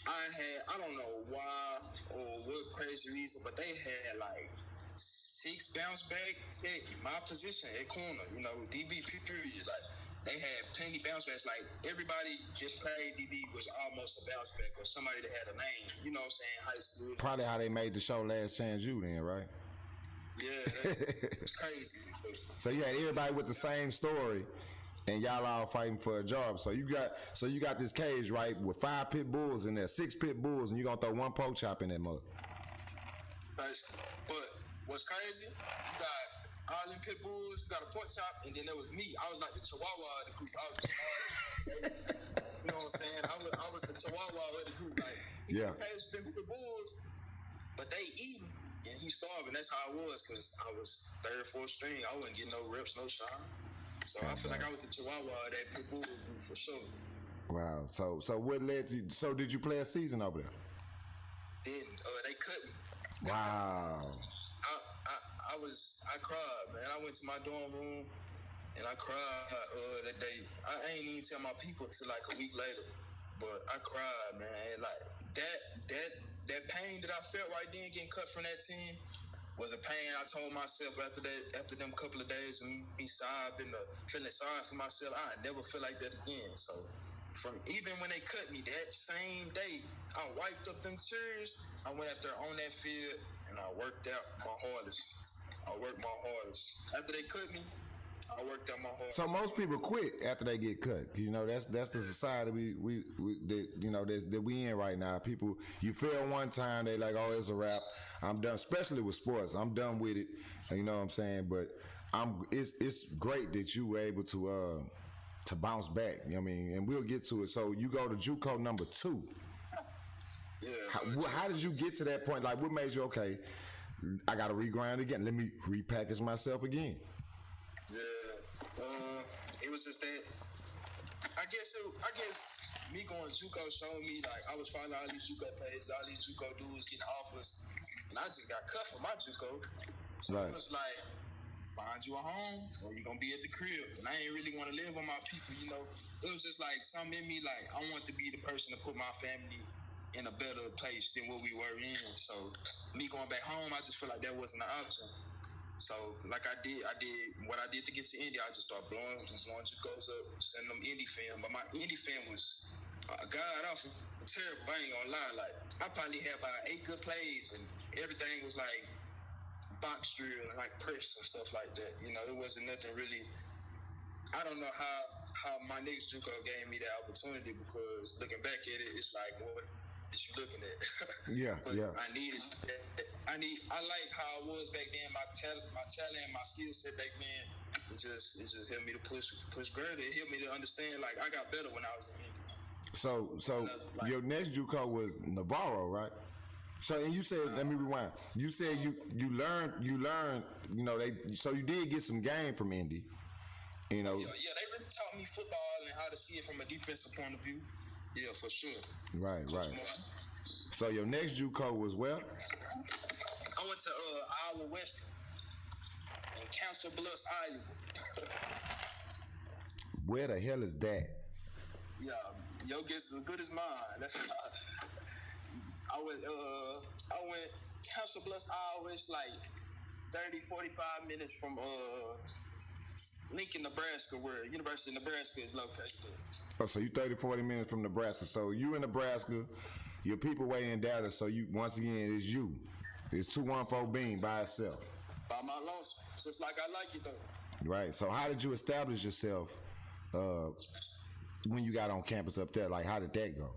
[SPEAKER 3] I don't know why or what crazy reason, but they had like 6 bounce back at my position at corner, you know, DB period. Like, they had plenty bounce backs. Like, everybody that played DB was almost a bounce back or somebody that had a name, you know what I'm saying, high school.
[SPEAKER 2] Probably how they made the show Last Chance U then, right?
[SPEAKER 3] Yeah, it's crazy.
[SPEAKER 2] So you had everybody with the same story, and y'all all fighting for a job. So you got this cage, right, with 5 pit bulls in there, 6 pit bulls, and you gonna throw 1 pork chop in that mug.
[SPEAKER 3] Basically. But what's crazy, you got all them pit bulls, you got a pork chop, and then there was me. I was like the chihuahua of the group. You know what I'm saying? I was the chihuahua of the group. Like, he passed them pit bulls, but they eating, and he starving. That's how I was, because I was 3rd or 4th string. I wasn't getting no reps, no shine. So I feel like I was the chihuahua of that pit bull group for sure. Wow.
[SPEAKER 2] So what led to? So did you play a season over there?
[SPEAKER 3] Didn't. They cut me.
[SPEAKER 2] Wow.
[SPEAKER 3] I cried, man. I went to my dorm room and I cried that day. I ain't even tell my people till like a week later, but I cried, man. Like, that pain that I felt right then getting cut from that team was a pain I told myself after them couple of days of me sobbing, feeling sorry for myself. I never feel like that again. So from even when they cut me that same day, I wiped up them tears. I went out there on that field and I worked out my hardest. I worked my hardest. After they cut me, I worked out my hardest.
[SPEAKER 2] So most people quit after they get cut. You know, that's the society we that, you know, that we in right now. People, you fail one time, they like, oh, it's a wrap. I'm done. Especially with sports, I'm done with it. You know what I'm saying? But it's great that you were able to bounce back. You know what I mean? And we'll get to it. So you go to JUCO number 2.
[SPEAKER 3] Yeah.
[SPEAKER 2] How did you get to that point? Like, what made you, okay, I got to regrind again. Let me repackage myself again.
[SPEAKER 3] Yeah, it was just that. I guess me going to JUCO showed me like I was following all these JUCO pages, all these JUCO dudes getting offers, and I just got cut from my JUCO. So
[SPEAKER 2] right.
[SPEAKER 3] It was like, find you a home or you gonna be at the crib, and I ain't really want to live with my people. You know, it was just like something in me like I want to be the person to put my family in a better place than what we were in. So me going back home, I just feel like that wasn't an option. So, like I did what I did to get to Indy. I just started blowing JUCOs up, sending them Indy film. But my Indy film was god awful, terrible. I ain't gonna lie. Like I probably had about 8 good plays, and everything was like box drill and like press and stuff like that. You know, it wasn't nothing really. I don't know how my next JUCO gave me that opportunity, because looking back at it, it's like what is you looking at?
[SPEAKER 2] Yeah, yeah.
[SPEAKER 3] I like how I was back then. My talent, my skill set back then, it just helped me to push greater. It helped me to understand like I got better when I was in Indy.
[SPEAKER 2] So your next JUCO was Navarro, right? So, and you said, let me rewind. You said you learned, you know, so you did get some game from Indy. You know.
[SPEAKER 3] Yeah, they really taught me football and how to see it from a defensive point of view. Yeah, for sure.
[SPEAKER 2] Right. So your next JUCO was where?
[SPEAKER 3] I went to Iowa West in Council Bluffs, Iowa.
[SPEAKER 2] Where the hell is that?
[SPEAKER 3] Yeah, your guess is as good as mine. That's I went Council Bluffs, Iowa. It's like 30-45 minutes from Lincoln, Nebraska, where University of Nebraska is located.
[SPEAKER 2] Oh, so you 30-40 minutes from Nebraska. So you in Nebraska, your people way in Dallas. So you, once again, it's you. It's 214 Bean by itself.
[SPEAKER 3] By my lonesome, just like I like it though.
[SPEAKER 2] Right. So how did you establish yourself when you got on campus up there? Like, how did that go?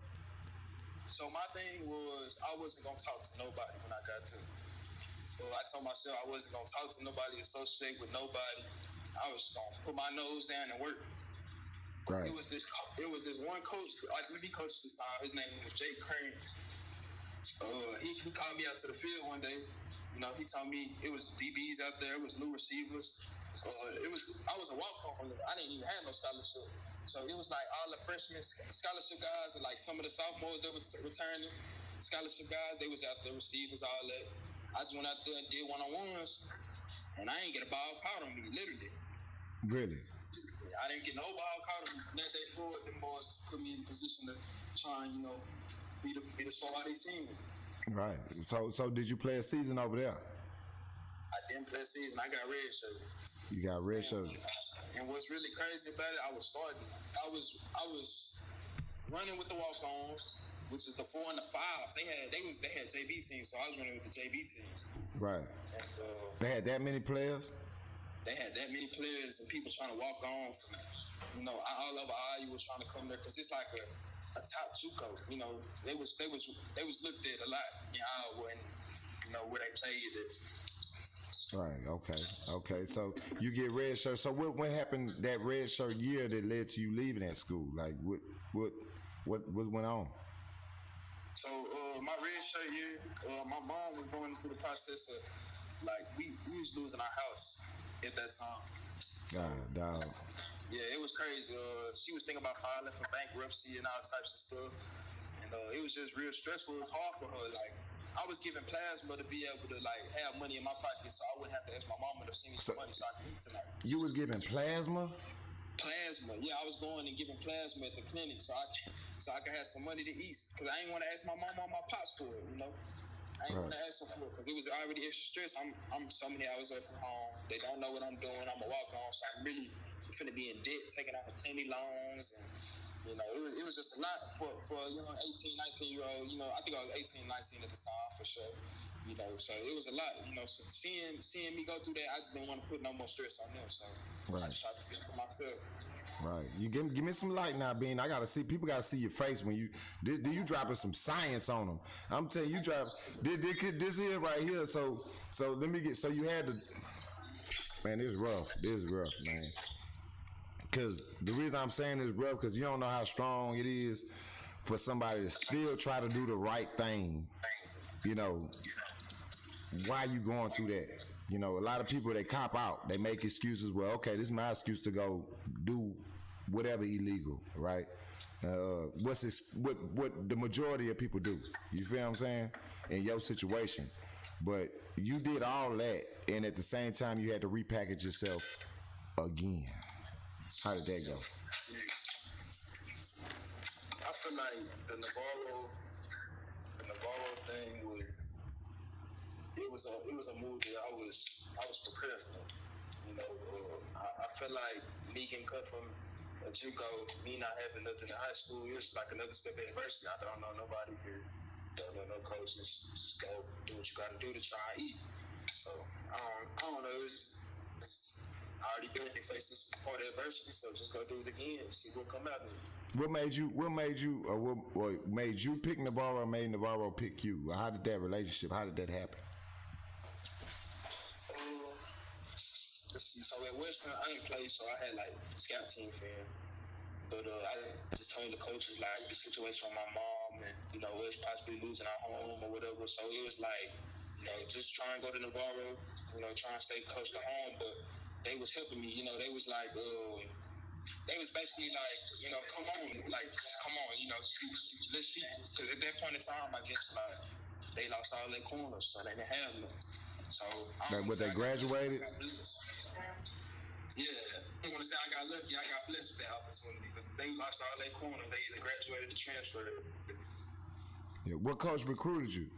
[SPEAKER 3] So my thing was I wasn't gonna talk to nobody when I got to. So I told myself I wasn't gonna talk to nobody, associate with nobody. I was gonna put my nose down and work.
[SPEAKER 2] Right.
[SPEAKER 3] It was this one coach. He coached this time. His name was Jake Crane. He called me out to the field one day. You know, he told me it was DBs out there. It was new receivers. I was a walk-on. I didn't even have no scholarship. So it was like all the freshmen scholarship guys and like some of the sophomores that were returning scholarship guys. They was out there, receivers, all that. I just went out there and did one-on-ones, and I ain't get a ball caught on me, literally.
[SPEAKER 2] Really?
[SPEAKER 3] I didn't get no ball caught on me. Next day forward, them boys put me in a position to try and, be the star of their team.
[SPEAKER 2] Right. So did you play a season over there?
[SPEAKER 3] I didn't play a season. I got red shirt.
[SPEAKER 2] You got red shirt.
[SPEAKER 3] And what's really crazy about it, I was starting. I was running with the walk-ons, which is the 4 and the 5s. They had JV teams, so I was running with the JV team.
[SPEAKER 2] Right.
[SPEAKER 3] And,
[SPEAKER 2] they had that many players?
[SPEAKER 3] They had that many players and people trying to walk on from, all over Iowa was trying to come there because it's like a top JUCO. They was looked at a lot in Iowa and where they played it.
[SPEAKER 2] Right. Okay. So you get red shirt. So what happened that red shirt year that led to you leaving that school? Like what went on? So
[SPEAKER 3] my red shirt year, my mom was going through the process of like we was losing our house at that time.
[SPEAKER 2] Dog.
[SPEAKER 3] Yeah, it was crazy. She was thinking about filing for bankruptcy and all types of stuff, and it was just real stressful. It was hard for her. Like I was giving plasma to be able to like have money in my pocket, so I wouldn't have to ask my mama to send me some money so I could eat tonight.
[SPEAKER 2] You was giving plasma?
[SPEAKER 3] Plasma. Yeah, I was going and giving plasma at the clinic so I could have some money to eat. Because I ain't want to ask my mom or my pops for it, you know. I ain't want to ask them for it because it was already extra stress. I'm so many hours away from home. They don't know what I'm doing. I'm a walk-on, so I'm really finna be in debt, taking out plenty loans, and you know, it was just a lot for you know, 18, 19-year-old. You know, I think I was 18, 19 at the time for sure. You know, so it was a lot. You know, so seeing me go through that, I just didn't want to put no more stress on them. So I just tried to feel for myself.
[SPEAKER 2] Right. You give me some light now, Bean. I gotta see. People gotta see your face when you. You dropping some science on them. I'm telling you, drop. This here right here. So let me get. So you had to. Man, this is rough. This is rough, man. Because the reason I'm saying it's rough, because you don't know how strong it is for somebody to still try to do the right thing. You know, why you going through that? You know, a lot of people, they cop out. They make excuses. Well, okay, this is my excuse to go do whatever illegal, right? What the majority of people do. You feel what I'm saying? In your situation. But you did all that, and at the same time, you had to repackage yourself again. How did that go?
[SPEAKER 3] I feel like the Navarro thing was it was a move that I was prepared for. You know, I feel like me getting cut from a JUCO, me not having nothing in high school, it was like another step at university. I don't know nobody here, don't know no coaches. Just go do what you got to do to try and eat. So I don't know. It's I already been faced this part of adversity, so just go do it again and see what come out of it.
[SPEAKER 2] What made you pick Navarro or made Navarro pick you? How did that relationship, how did that happen?
[SPEAKER 3] Let's see, so at Western, I didn't play, so I had like scout team fan. But I just told the coaches like the situation with my mom and, you know, us possibly losing our home or whatever. So it was like, you know, just try and go to Navarro, you know, try and stay close to home. But they was helping me, you know, they was like, they was basically like, you know, come on, you know, let's see. Because at that point in time, I guess, like, they lost all their corners, so they didn't have them. So,
[SPEAKER 2] they graduated?
[SPEAKER 3] Yeah, I want to say I got lucky. I got blessed with that opportunity because they lost all their corners. They either graduated or transferred.
[SPEAKER 2] Yeah. What coach recruited you?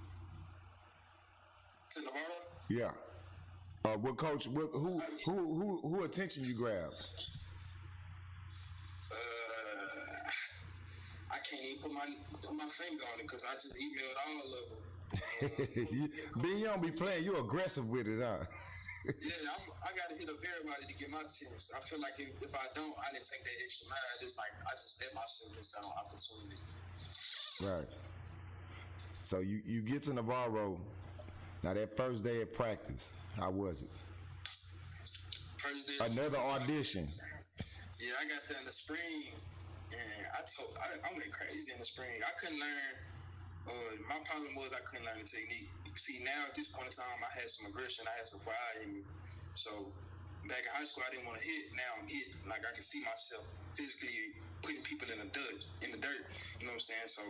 [SPEAKER 3] To Navarro?
[SPEAKER 2] Yeah. What coach? Who attention you grabbed?
[SPEAKER 3] I can't even put my finger on it because I just emailed all of them.
[SPEAKER 2] Ben, you don't be playing. You aggressive with it, huh?
[SPEAKER 3] Yeah, I got to hit up everybody to get my chance. I feel like if I don't, I didn't take that extra mile. I just let myself miss out on opportunity.
[SPEAKER 2] Right. So you get to Navarro. Now that first day of practice, how was it?
[SPEAKER 3] First day.
[SPEAKER 2] Another audition.
[SPEAKER 3] Yeah, I got there in the spring, and I went crazy in the spring. I couldn't learn. My problem was I couldn't learn the technique. See, now at this point in time, I had some aggression. I had some fire in me. So back in high school, I didn't want to hit. Now I'm hitting. Like I can see myself physically putting people in the dirt. You know what I'm saying? So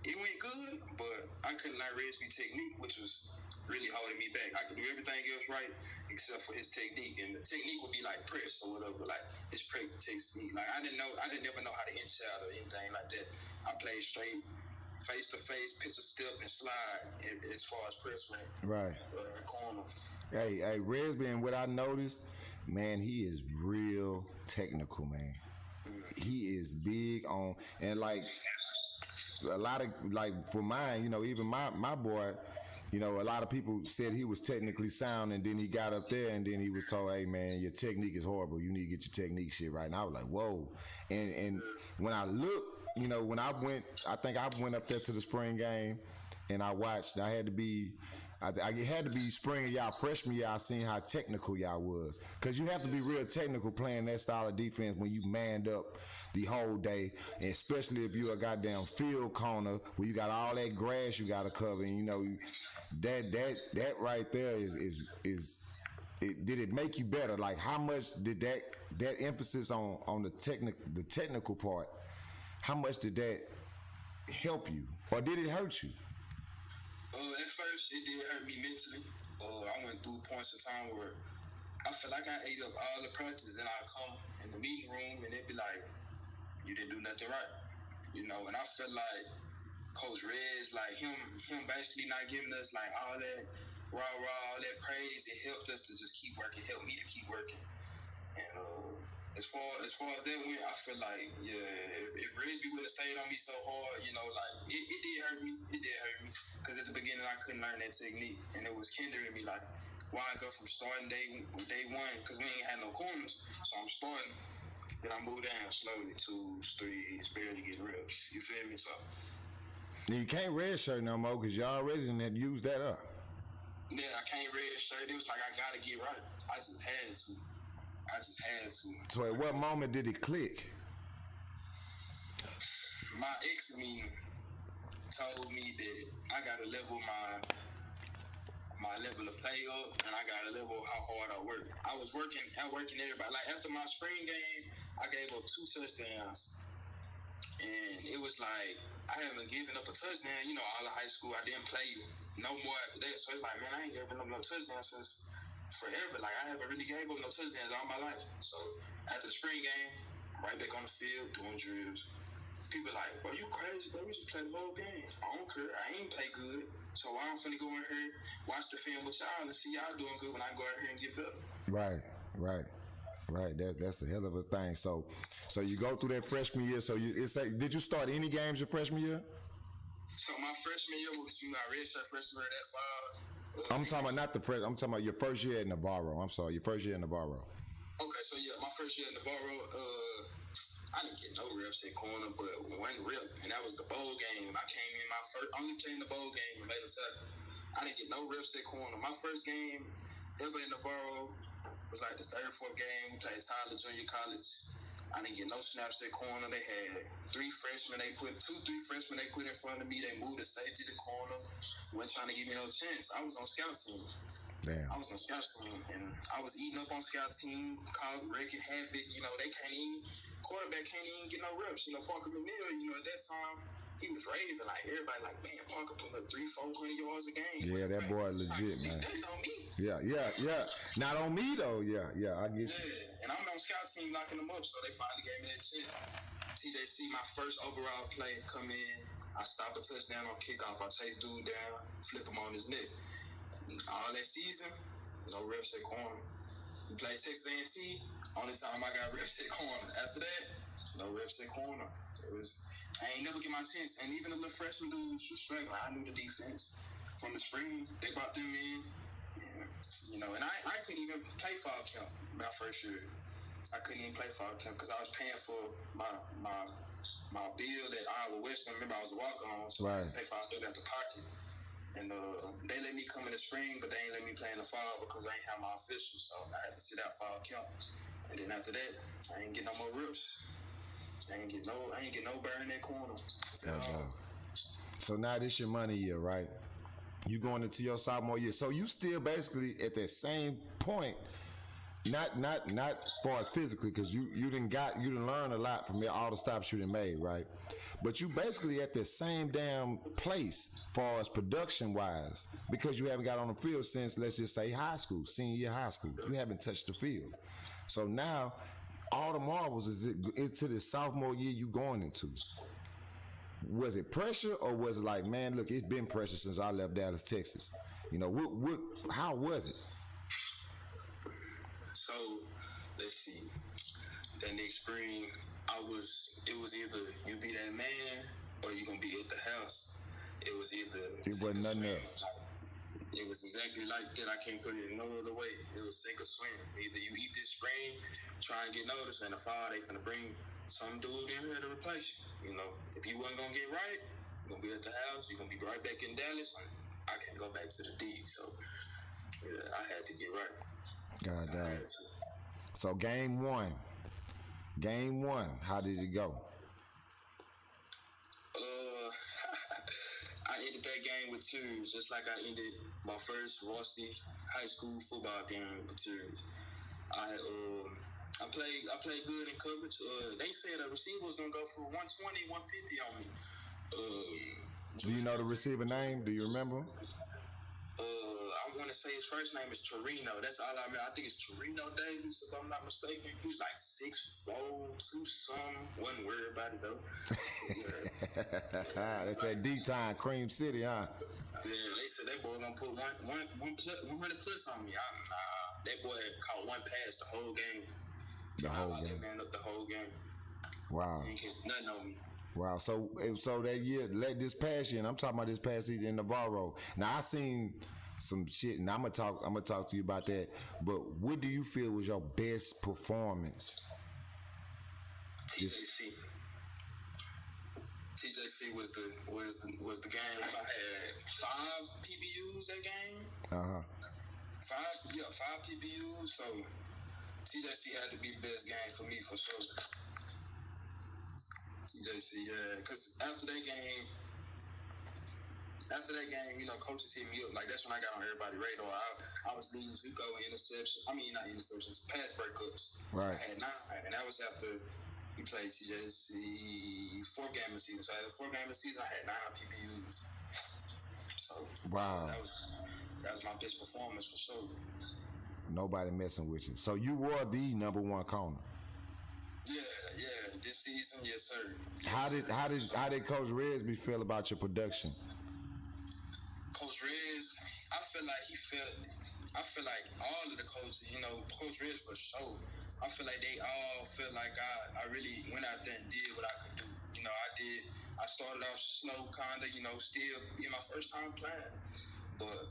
[SPEAKER 3] it went good, but I couldn't learn Resby technique, which was really holding me back. I could do everything else right except for his technique, and the technique would be like press or whatever, like his press technique. Like I didn't never know how to inside or anything like that. I played straight, face to face, pitch a step and slide as far as press went.
[SPEAKER 2] Right.
[SPEAKER 3] Corner.
[SPEAKER 2] Hey, Resby, and what I noticed, man, he is real technical, man. He is big on, and like a lot of, like for mine, you know, even my boy, you know, a lot of people said he was technically sound, and then he got up there and then he was told, hey man, your technique is horrible. You need to get your technique shit right. And I was like, whoa. And when I looked, you know, when I think I went up there to the spring game and I watched, I had to be spring of y'all freshman year. I seen how technical y'all was, because you have to be real technical playing that style of defense when you manned up the whole day, and especially if you're a goddamn field corner where you got all that grass you got to cover, and you know that right there is did it make you better? Like how much did that emphasis on the technical part? How much did that help you, or did it hurt you?
[SPEAKER 3] At first, it did hurt me mentally. I went through points of time where I feel like I ate up all the practice, then I come in the meeting room and they'd be like, you didn't do nothing right. You know, and I feel like Coach Reds, like him basically not giving us like all that rah, all that praise, it helped us to just keep working, helped me to keep working. And as far as that went, I feel like, if Brisby would have stayed on me so hard, you know, like it did hurt me. It did hurt me because at the beginning I couldn't learn that technique, and it was hindering me. Like, why I go from starting day one because we ain't had no corners, so I'm starting. Then I move down slowly, 2s, 3s, barely getting reps. You feel me? So
[SPEAKER 2] You can't redshirt no more because you already didn't use that up.
[SPEAKER 3] Yeah, I can't redshirt. It was like I gotta get right. I just had to.
[SPEAKER 2] So at what moment did it click?
[SPEAKER 3] My ex of me told me that I gotta level my level of play up, and I gotta level how hard I work. I was working everybody. Like after my spring game, I gave up 2 touchdowns, and it was like I haven't given up a touchdown. You know, all of high school, I didn't play no more after that. So it's like, man, I ain't giving up no touchdowns since forever. Like I haven't really gave up no touchdowns all my life. So after the spring game, right back on the field doing drills. People like, bro, you crazy, bro? We should play the whole game. I don't care. I ain't play good. So I'm finna go in here, watch the film with y'all, and see y'all doing good when I go out here and get better.
[SPEAKER 2] Right. That's a hell of a thing. So you go through that freshman year. So did you start any games your freshman year?
[SPEAKER 3] So my freshman year was my redshirt freshman year. That's
[SPEAKER 2] I'm talking about not the fresh. I'm talking about your first year at Navarro. I'm sorry, your first year at Navarro.
[SPEAKER 3] Okay, so yeah, my first year at Navarro, I didn't get no reps at corner, but one rep, and that was the bowl game. I came in my first, only playing the bowl game and made a tackle. I didn't get no reps at corner. My first game ever in Navarro was like the 3rd or 4th game. We played Tyler Junior College. I didn't get no snaps at corner. They had 3 freshmen. 3 freshmen they put in front of me. They moved the safety to corner. Wasn't trying to give me no chance. I was on scout team.
[SPEAKER 2] Damn.
[SPEAKER 3] I was on scout team, and I was eating up on scout team, called wrecking havoc. You know, quarterback can't even get no reps. You know, Parker McNeil, you know, at that time, he was raving. Like, everybody like, man, Parker put up 300-400 yards a game.
[SPEAKER 2] Yeah, that boy legit, man.
[SPEAKER 3] That on me.
[SPEAKER 2] Yeah. Not on me, though. Yeah, I get you.
[SPEAKER 3] Yeah, and I'm on scout team locking them up, so they finally gave me that chance. TJC, my first overall play, come in. I stop a touchdown on kickoff. I chase dude down, flip him on his neck. All that season, no reps at corner. We played Texas A&T. Only time I got reps at corner. After that, no reps at corner. I ain't never get my chance. And even the little freshman dudes was struggling. I knew the defense from the spring. They brought them in. And, you know, and I couldn't even play fall camp my first year. I couldn't even play fall camp because I was paying for my bill at Iowa Western. Remember, I was a walk-on, so I had to pay fall camp out the pocket. And they let me come in the spring, but they ain't let me play in the fall because I ain't have my official. So I had to sit out fall camp. And then after that, I ain't get no more reps. I ain't get no burn in that corner.
[SPEAKER 2] So now this your money year, right? You going into your sophomore year. So you still basically at that same point, not far as physically, because you didn't learn a lot from all the stops you done made, right? But you basically at the same damn place far as production wise, because you haven't got on the field since, let's just say, high school, senior year high school. You haven't touched the field. So now all the marbles is into the sophomore year you going into. Was it pressure, or was it like, man, look, it's been pressure since I left Dallas, Texas? You know, how was it?
[SPEAKER 3] So, let's see. That next spring, it was either you be that man or you gonna be at the house. It was either.
[SPEAKER 2] It wasn't nothing else.
[SPEAKER 3] It was exactly like that. I can't put it no other way. It was sink or swim. Either you eat this spring, try and get noticed, and the fall they finna bring some dude in here to replace you. You know, if you wasn't gonna get right, you're gonna be at the house. You're gonna be right back in Dallas. I can't go back to the D. So yeah, I had to get right.
[SPEAKER 2] God damn. So game one, how did it go?
[SPEAKER 3] I ended that game with tears, just like I ended my first varsity high school football game with tears. I played good in coverage. They said a receiver was gonna go for 120, 150 on me.
[SPEAKER 2] Do you know the receiver name? Do you remember?
[SPEAKER 3] I want to say his first name is Torino. That's all I remember. I think it's Torino Davis, if I'm not mistaken. He was like 6'4", 2-something. Wasn't worried about it, though.
[SPEAKER 2] That's that D-time, Cream City, huh?
[SPEAKER 3] Yeah, they said that boy gonna put 100 plus on me. That boy caught one pass the whole game.
[SPEAKER 2] The whole game.
[SPEAKER 3] That man up the whole game.
[SPEAKER 2] Wow.
[SPEAKER 3] He can't nothing on me.
[SPEAKER 2] Wow. So that year, this past year, and I'm talking about this past season in Navarro. Now I seen some shit, and I'm gonna talk to you about that. But what do you feel was your best performance?
[SPEAKER 3] TJC was the game. I had 5 PBUs that game. 5 PBUs. So TJC had to be the best game for me for sure. TJC, yeah, because after that game, you know, coaches hit me up. Like, that's when I got on everybody's radar. I was leading Zuko in interceptions. I mean, not interceptions, pass breakups.
[SPEAKER 2] Right.
[SPEAKER 3] I had 9, and that was after we played TJC 4th game of the season. So at the 4th game of the season, I had 9 PPUs. So
[SPEAKER 2] wow,
[SPEAKER 3] that was my best performance for sure.
[SPEAKER 2] Nobody messing with you. So you were the number 1 corner.
[SPEAKER 3] Yeah. This season, yes, sir.
[SPEAKER 2] How did Coach Resby feel about your production?
[SPEAKER 3] Coach Rez, I feel like all of the coaches, you know, Coach Rez for sure. I feel like they all feel like I really went out there and did what I could do. You know, I started off slow, kinda, you know, still in my first time playing. But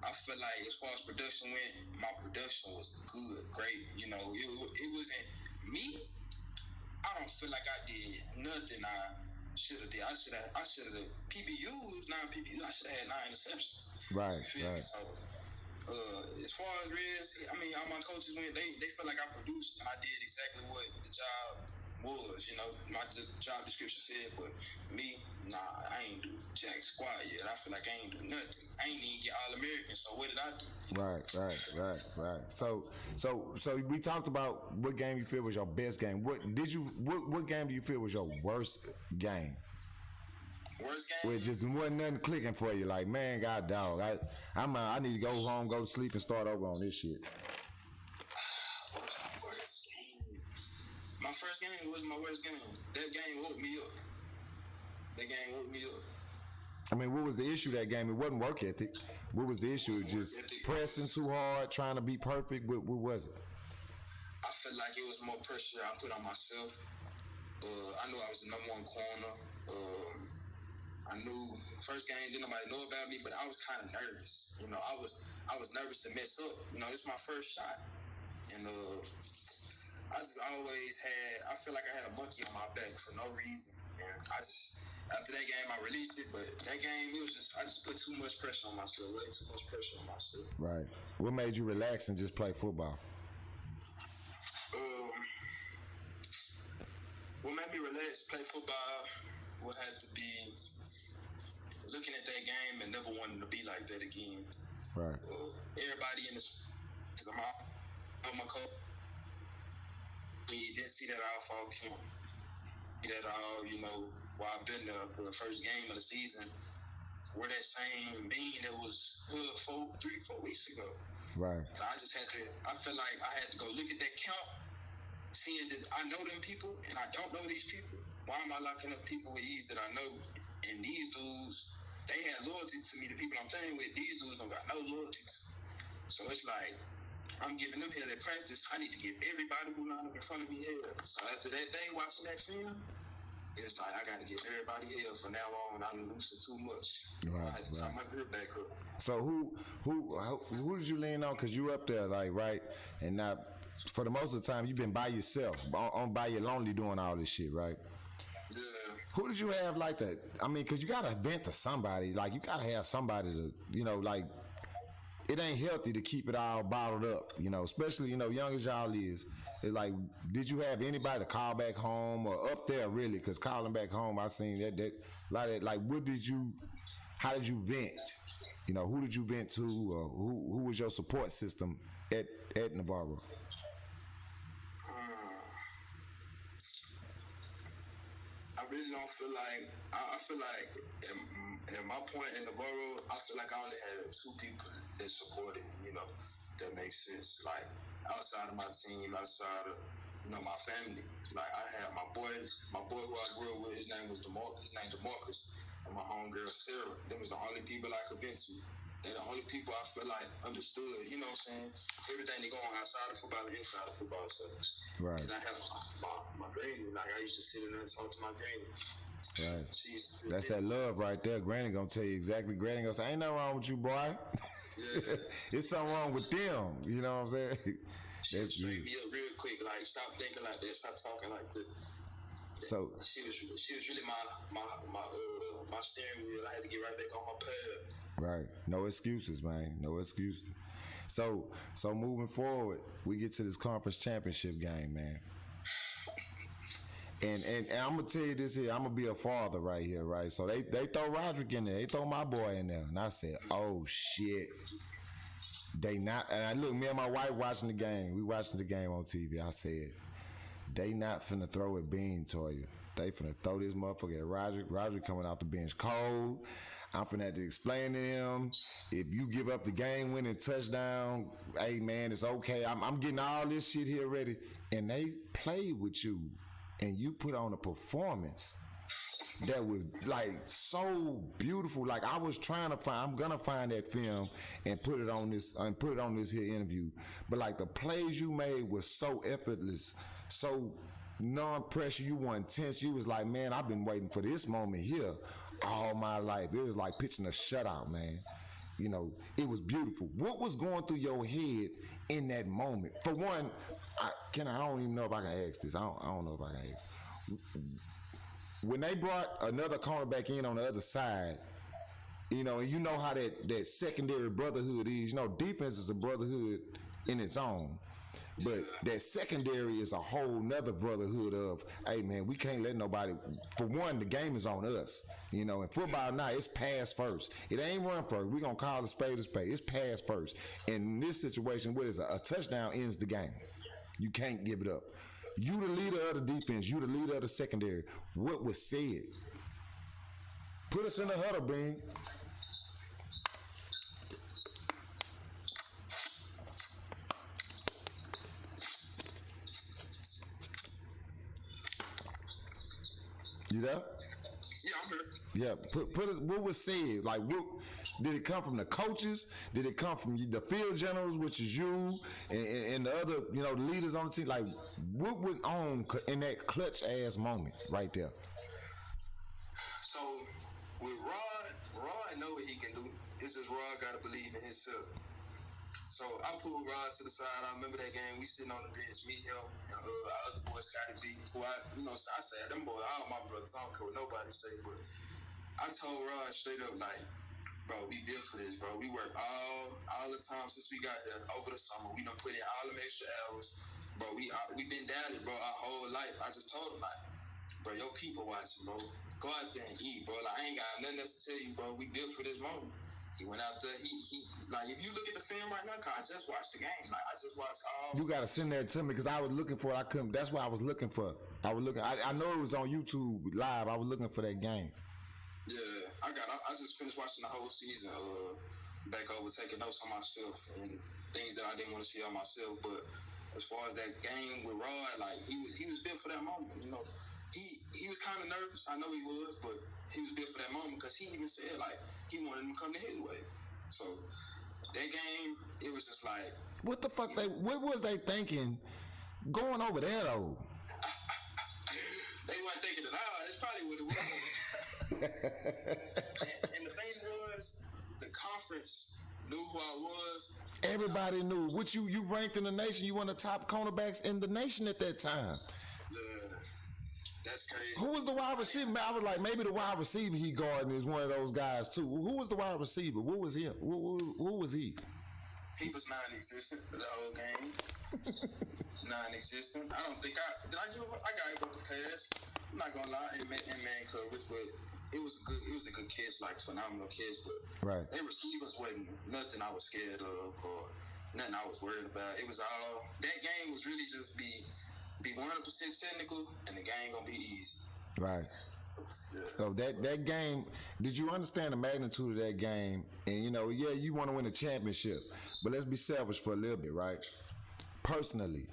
[SPEAKER 3] I feel like as far as production went, my production was good, great. You know, it wasn't me. I don't feel like I did nothing I should have did. I should have PBUs, 9 PBUs. I should have had 9 interceptions.
[SPEAKER 2] Right.
[SPEAKER 3] So, as far as Rez, I mean, all my coaches went. They felt like I produced and I did exactly what the job was. You know, my job description said. But me, nah, I ain't do jack squat yet. I feel like I ain't do nothing. I ain't even get All-American. So what did I do?
[SPEAKER 2] Right. So we talked about what game you feel was your best game. What game do you feel was your worst game?
[SPEAKER 3] Worst game?
[SPEAKER 2] Where just wasn't nothing clicking for you. Like, man, God dog, I need to go home, go to sleep, and start over on this shit.
[SPEAKER 3] What's my worst game? My first game was my worst game. That game woke me up.
[SPEAKER 2] I mean, what was the issue that game? It wasn't work ethic. What was the issue? Just pressing too hard, trying to be perfect? What was it?
[SPEAKER 3] I feel like it was more pressure I put on myself. I knew I was the number 1 corner. I knew first game didn't nobody know about me, but I was kind of nervous. You know, I was nervous to mess up. You know, this is my first shot, and I just always I feel like I had a monkey on my back for no reason. And after that game, I released it, but that game, I just put too much pressure on myself, way too much pressure on myself.
[SPEAKER 2] Right. What made you relax and just play football?
[SPEAKER 3] What made me relax, play football, would have to be looking at that game and never wanting to be like that again.
[SPEAKER 2] Right.
[SPEAKER 3] Everybody in this, because I'm my coach, we didn't see that all fall camp. That all, you know, while I've been there for the first game of the season, where that same being that was 3-4 weeks ago.
[SPEAKER 2] Right.
[SPEAKER 3] And I feel like I had to go look at that count, seeing that I know them people and I don't know these people. Why am I locking up people with these that I know? And these dudes, they had loyalty to me, the people I'm playing with. These dudes don't got no loyalty to me. So it's like, I'm giving them hell at practice. I need to give everybody who lined up in front of me hell. So after that day, watching that film, it's like I got to give everybody hell from now on. I'm losing too much.
[SPEAKER 2] Right,
[SPEAKER 3] I had to tie my grip back up.
[SPEAKER 2] So who did you lean on? Because you up there, like, right? And now, for the most of the time, you've been by yourself, on by your lonely doing all this shit, right?
[SPEAKER 3] Yeah.
[SPEAKER 2] Who did you have like that? I mean, because you got to vent to somebody. Like, you got to have somebody to, you know, like, it ain't healthy to keep it all bottled up, you know, especially, you know, young as y'all is. It's like, did you have anybody to call back home or up there, really? Because calling back home, I seen that like, how did you vent? You know, who did you vent to? Or who was your support system at Navarro?
[SPEAKER 3] I really don't feel like, I feel like at my point in Navarro, I feel like I only had 2 people that supported me, you know, that makes sense. Like, outside of my team, outside of, you know, my family. Like, I had my boy who I grew up with, his name DeMarcus, and my homegirl Sarah. Them was the only people I could vent to. They're the only people I feel like understood, you know what I'm saying? Everything that go on outside of football and inside of football. So,
[SPEAKER 2] right.
[SPEAKER 3] And I have my granny. Like, I used to sit in there and talk to my granny.
[SPEAKER 2] Right. That's that love right there. Granny gonna tell you exactly. Granny gonna say, ain't nothing wrong with you, boy.
[SPEAKER 3] Yeah.
[SPEAKER 2] It's something wrong with them. You know what I'm saying?
[SPEAKER 3] She would straight me up real quick. Like, stop thinking like that. Stop talking like that.
[SPEAKER 2] So
[SPEAKER 3] she was really my steering wheel. I had to get right back on my path.
[SPEAKER 2] Right. No excuses, man. No excuses. So moving forward, we get to this conference championship game, man. And I'm gonna tell you this here. I'm gonna be a father right here, right? So they throw Roderick in there. They throw my boy in there, and I said, "Oh shit." They not. And I look, me and my wife watching the game. We watching the game on TV. I said, "They not finna throw a bean to you. They finna throw this motherfucker at Roderick. Roderick coming off the bench cold. I'm finna have to explain to him, if you give up the game-winning touchdown, hey man, it's okay. I'm getting all this shit here ready." And they played with you, and you put on a performance that was like so beautiful. Like, I was trying to I'm gonna find that film and put it on this here interview. But like, the plays you made was so effortless, so non-pressure. You weren't tense. You was like, man, I've been waiting for this moment here all my life. It was like pitching a shutout, man. You know, it was beautiful. What was going through your head in that moment? For one, I don't even know if I can ask this. I don't know if I can ask. When they brought another cornerback in on the other side, you know, and you know how that secondary brotherhood is. You know, defense is a brotherhood in its own. But that secondary is a whole nother brotherhood of, hey man, we can't let nobody. For one, the game is on us. You know, in football now, it's pass first. It ain't run first. We're gonna call a spade a spade. It's pass first. And in this situation, what is a touchdown ends the game. You can't give it up. You the leader of the defense. You the leader of the secondary. What was said? Put us in the huddle, Bean. You there?
[SPEAKER 3] Yeah, I'm here.
[SPEAKER 2] Yeah, put us. What was said? Like, what did it come from? The coaches? Did it come from the field generals, which is you and the other, you know, leaders on the team? Like, what went on in that clutch ass moment right there?
[SPEAKER 3] So with Rod know what he can do. It's just Rod gotta believe in himself. So I pulled Rod to the side. I remember that game. We sitting on the bench, me, him, and our other boy, Scotty B, who I said, them boys, all my brothers, I don't care what nobody say, but I told Rod straight up, like, bro, we built for this, bro. We worked all the time since we got here over the summer. We done put in all them extra hours. Bro, we been down it, bro, our whole life. I just told him, like, bro, your people watching, bro. Go out there and eat, bro. Like, I ain't got nothing else to tell you, bro. We built for this moment. He went out there. He like, if you look at the film right now, cause I just watched the game. Like, I just watched all.
[SPEAKER 2] You gotta send that to me, cause I was looking for it. I couldn't. That's what I was looking for. I know it was on YouTube live. I was looking for that game.
[SPEAKER 3] Yeah, I just finished watching the whole season. Back over, taking notes on myself and things that I didn't want to see on myself. But as far as that game with Rod, like, he was built for that moment. You know, he was kind of nervous. I know he was, but he was built for that moment because he even said, like, he wanted him to come to his way. So that game, it was just like,
[SPEAKER 2] what the fuck what was they thinking going over there though?
[SPEAKER 3] They weren't thinking at all. That's probably what it was. and the thing was, the conference knew who I was.
[SPEAKER 2] Everybody knew. What you ranked in the nation. You one of the top cornerbacks in the nation at that time.
[SPEAKER 3] Yeah, that's crazy.
[SPEAKER 2] Who was the wide receiver? I was like, maybe the wide receiver he guarding is one of those guys too. Who was the wide receiver? What was him? Who was he?
[SPEAKER 3] He was non-existent the whole game. Non-existent. I don't think I got him up the pass. I'm not gonna lie, in man coverage, but it was a good catch, like phenomenal catch. But
[SPEAKER 2] right,
[SPEAKER 3] their receivers wasn't nothing I was scared of or nothing I was worried about. It was all, that game was really just be 100% technical, and the game gonna be easy.
[SPEAKER 2] Right. So that game, did you understand the magnitude of that game? And yeah, you want to win a championship, but let's be selfish for a little bit, right? Personally,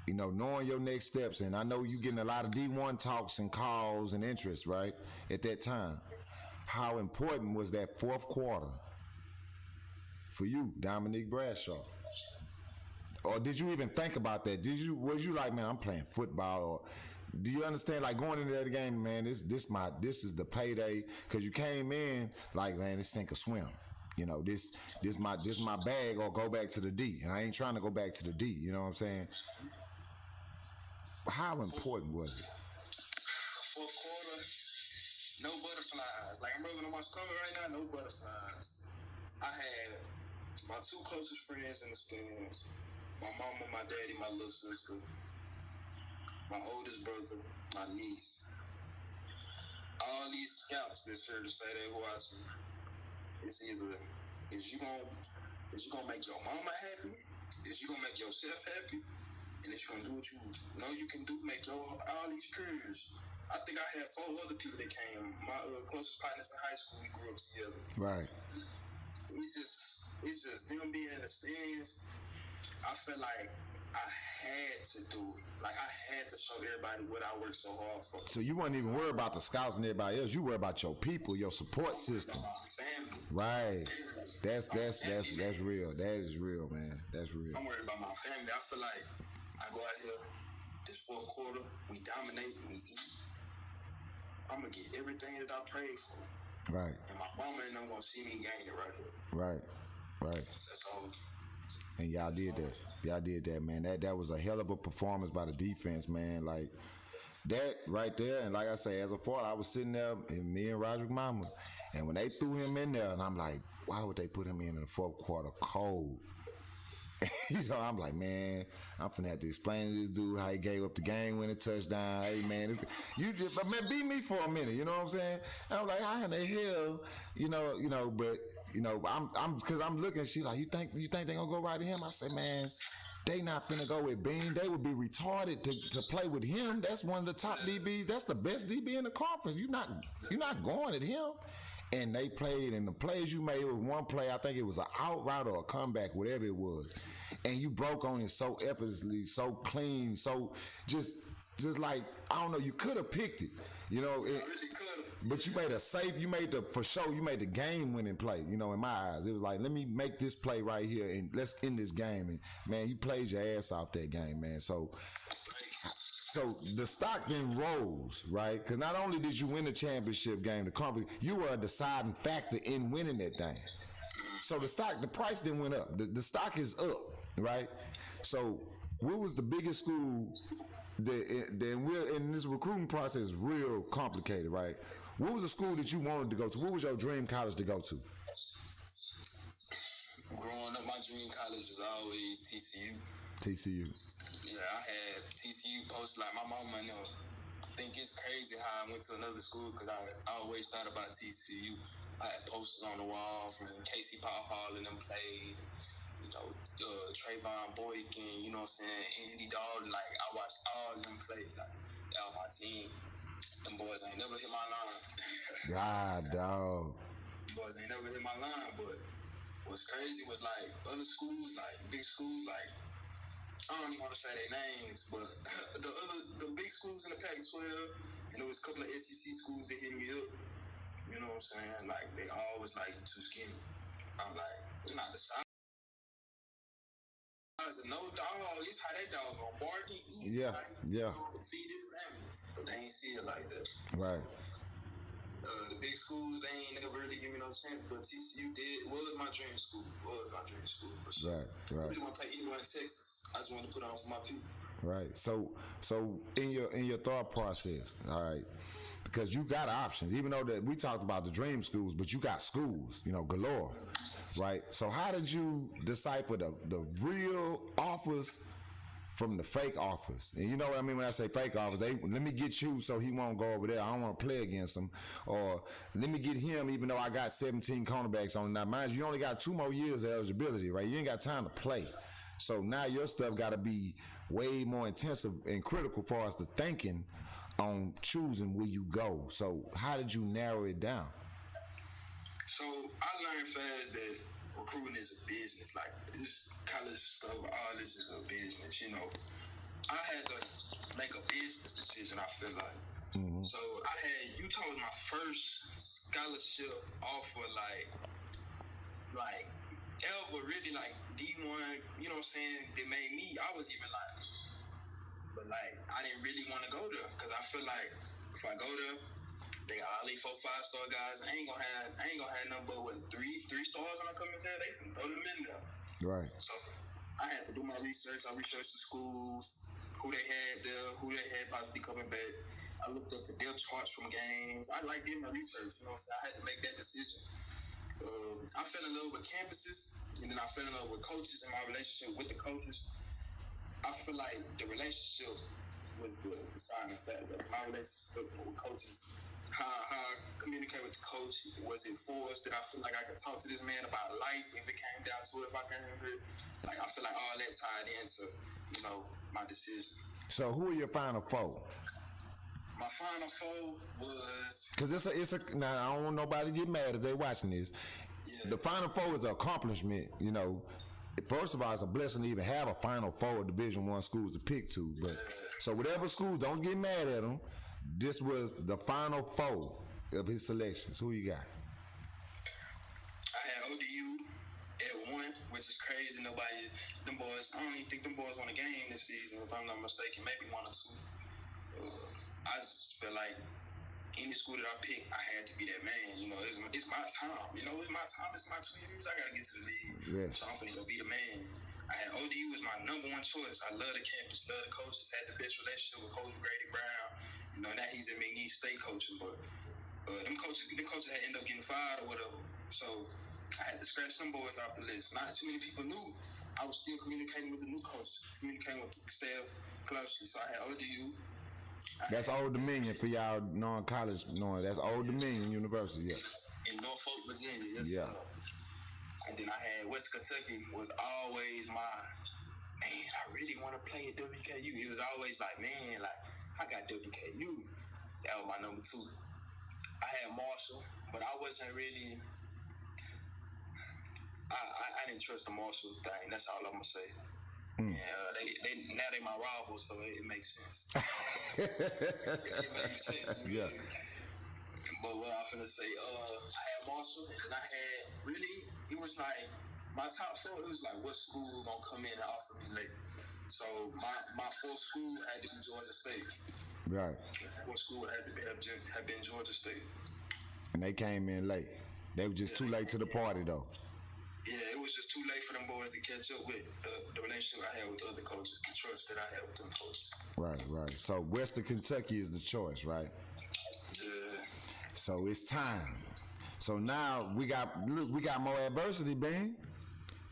[SPEAKER 2] knowing your next steps, and I know you getting a lot of D1 talks and calls and interest, right? At that time, how important was that fourth quarter for you, Dominique Bradshaw? Or did you even think about that? Was you like, man, I'm playing football? Or do you understand, like, going into that game, man, this is the payday, because you came in like, man, it's sink or swim. This my bag, or go back to the D. And I ain't trying to go back to the D, you know what I'm saying? How important was it?
[SPEAKER 3] Fourth quarter, no butterflies. Like, I'm rubbing on my stomach right now, no butterflies. I had my two closest friends in the stands. My mama, my daddy, my little sister, my oldest brother, my niece. All these scouts that's here to say they watch me. It's either is you gonna make your mama happy, is you gonna make yourself happy, and is you gonna do what you know you can do, make all these peers. I think I had 4 other people that came. My closest partners in high school, we grew up together.
[SPEAKER 2] Right.
[SPEAKER 3] It's just them being in the stands. I felt like I had to do it. Like, I had to show everybody what I worked so hard for.
[SPEAKER 2] So you weren't even worried about the scouts and everybody else. You worried about your people, your support system.
[SPEAKER 3] My family.
[SPEAKER 2] Right. That's real. That is real, man. That's real.
[SPEAKER 3] I'm worried about my family. I feel like I go out here this fourth quarter, we dominate, we eat. I'm gonna get everything that I prayed for.
[SPEAKER 2] Right.
[SPEAKER 3] And my mama and them gonna see me gain it right here.
[SPEAKER 2] Right.
[SPEAKER 3] That's all.
[SPEAKER 2] And y'all did that. Y'all did that, man. That was a hell of a performance by the defense, man. Like, that right there. And like I say, as a forward, I was sitting there, and me and Roderick Mama, and when they threw him in there, and I'm like, why would they put him in the fourth quarter cold? I'm like, man, I'm finna have to explain to this dude how he gave up the game-winning touchdown. Hey, man, man, beat me for a minute. You know what I'm saying? And I'm like, how in the hell, but. Because I'm looking, she like, you think they gonna go right to him? I say, man, they not finna go with Bean. They would be retarded to play with him. That's one of the top DBs. That's the best DB in the conference. You're not going at him. And they played, and the plays you made, it was one play, I think it was an out route or a comeback, whatever it was. And you broke on it so effortlessly, so clean, so just like, I don't know, you could have picked it. I really could have. But you made you made the game-winning play, in my eyes. It was like, let me make this play right here, and let's end this game. And, man, you played your ass off that game, man. So the stock then rose, right? Because not only did you win the championship game, the conference, you were a deciding factor in winning that thing. So the price then went up. The stock is up, right? So what was the biggest school in this recruiting process is real complicated, right? What was the school that you wanted to go to? What was your dream college to go to?
[SPEAKER 3] Growing up, my dream college was always TCU.
[SPEAKER 2] TCU.
[SPEAKER 3] Yeah, I had TCU posted, like, my mama, I think it's crazy how I went to another school, because I always thought about TCU. I had posters on the wall from Casey Hall and them played. Trayvon Boykin, you know what I'm saying, Andy Dalton. Like, I watched all of them play. Like, that was my team. Them boys ain't never hit my line.
[SPEAKER 2] God, dog.
[SPEAKER 3] Boys ain't never hit my line, but what's crazy was, like, other schools, like big schools, like, I don't even want to say their names, but the big schools in the Pac-12, and there was a couple of SEC schools that hit me up. You know what I'm saying? Like, they always like, you too skinny. I'm like, you're not the size. No dog, it's how that dog gonna bark and eat.
[SPEAKER 2] Yeah, yeah.
[SPEAKER 3] Feed his family, but they ain't see it like that.
[SPEAKER 2] Right.
[SPEAKER 3] The big schools, they ain't never really give me no chance, but TCU was my dream school. For sure.
[SPEAKER 2] Right.
[SPEAKER 3] I really want to play anywhere in Texas. I just want to put on for my people.
[SPEAKER 2] Right. So in your thought process, all right, because you got options, even though that we talked about the dream schools, but you got schools, galore. Right. So how did you decipher the real offers from the fake offers? And you know what I mean when I say fake offers, let me get you so he won't go over there. I don't want to play against him. Or let me get him even though I got 17 cornerbacks on. Now, mind you only got 2 more years of eligibility, right? You ain't got time to play. So now your stuff got to be way more intensive and critical for us to thinking on choosing where you go. So how did you narrow it down?
[SPEAKER 3] So I learned fast that recruiting is a business. Like this college stuff, all this is a business. You know, I had to make a business decision. I feel like. Mm-hmm. So Utah was my first scholarship offer, like ever really like D1. You know what I'm saying? They made me. I was even like, but like I didn't really want to go there because I feel like if I go there, they got all these 4, 5-star guys. I ain't gonna have nothing but what, three stars when I come in there. They can throw them in there.
[SPEAKER 2] Right.
[SPEAKER 3] So I had to do my research. I researched the schools, who they had there, who they had possibly coming back. I looked up the depth charts from games. I did my research, you know what I'm saying? I had to make that decision. I fell in love with campuses, and then I fell in love with coaches and my relationship with the coaches. I feel like the relationship was the deciding factor. My relationship with coaches, how I communicate with the coach, was it forced? Did I feel like I could talk to this man about life if it came down to it, if I came here? Like, I feel like all that tied into, you know, my decision.
[SPEAKER 2] So who are your final four?
[SPEAKER 3] My final four was...
[SPEAKER 2] Because it's a now I don't want nobody to get mad if they watching this. Yeah. The final four is an accomplishment, you know. First of all, it's a blessing to even have a final four of Division I schools to pick to. But so whatever schools, don't get mad at them. This was the final four of his selections. Who you got?
[SPEAKER 3] I had ODU at 1, which is crazy. Them boys, I don't even think them boys won a game this season, if I'm not mistaken. Maybe 1 or 2. I just feel like any school that I pick, I had to be that man. You know, it's my time. You know, it's my time. It's my 2 years. I got to get to the league. Yes. So I'm finna go be the man. I had ODU as my number 1 choice. I love the campus, love the coaches, had the best relationship with Coach Grady Brown. You know, now he's at McNeese State coaching, but them coaches had ended up getting fired or whatever. So I had to scratch them boys off the list. Not too many people knew. I was still communicating with the new coach, communicating with the staff closely. So I had ODU.
[SPEAKER 2] That's Old Dominion for y'all non-college knowing. That's Old Dominion University, yeah.
[SPEAKER 3] In Norfolk, Virginia, yes. Yeah. And then I had West Kentucky was always my, man, I really want to play at WKU. It was always like, man, like, I got WKU. That was my number 2. I had Marshall, but I wasn't really, I didn't trust the Marshall thing. That's all I'm going to say. Yeah, now they my rivals, so it makes sense. It makes sense.
[SPEAKER 2] Yeah.
[SPEAKER 3] But what I'm finna say, I had Marshall, and then I had really, it was like my top 4. It was like what school gonna come in and offer me late. So my 4th school had to be Georgia State.
[SPEAKER 2] Right.
[SPEAKER 3] 4th school had to have been Georgia State.
[SPEAKER 2] And they came in late. They were just too late to the party, though.
[SPEAKER 3] Yeah, it was just too late for them boys to catch up with the relationship I had with other coaches, the trust that I had with them coaches.
[SPEAKER 2] Right. So Western Kentucky is the choice, right?
[SPEAKER 3] Yeah.
[SPEAKER 2] So it's time. So now we got more adversity, man.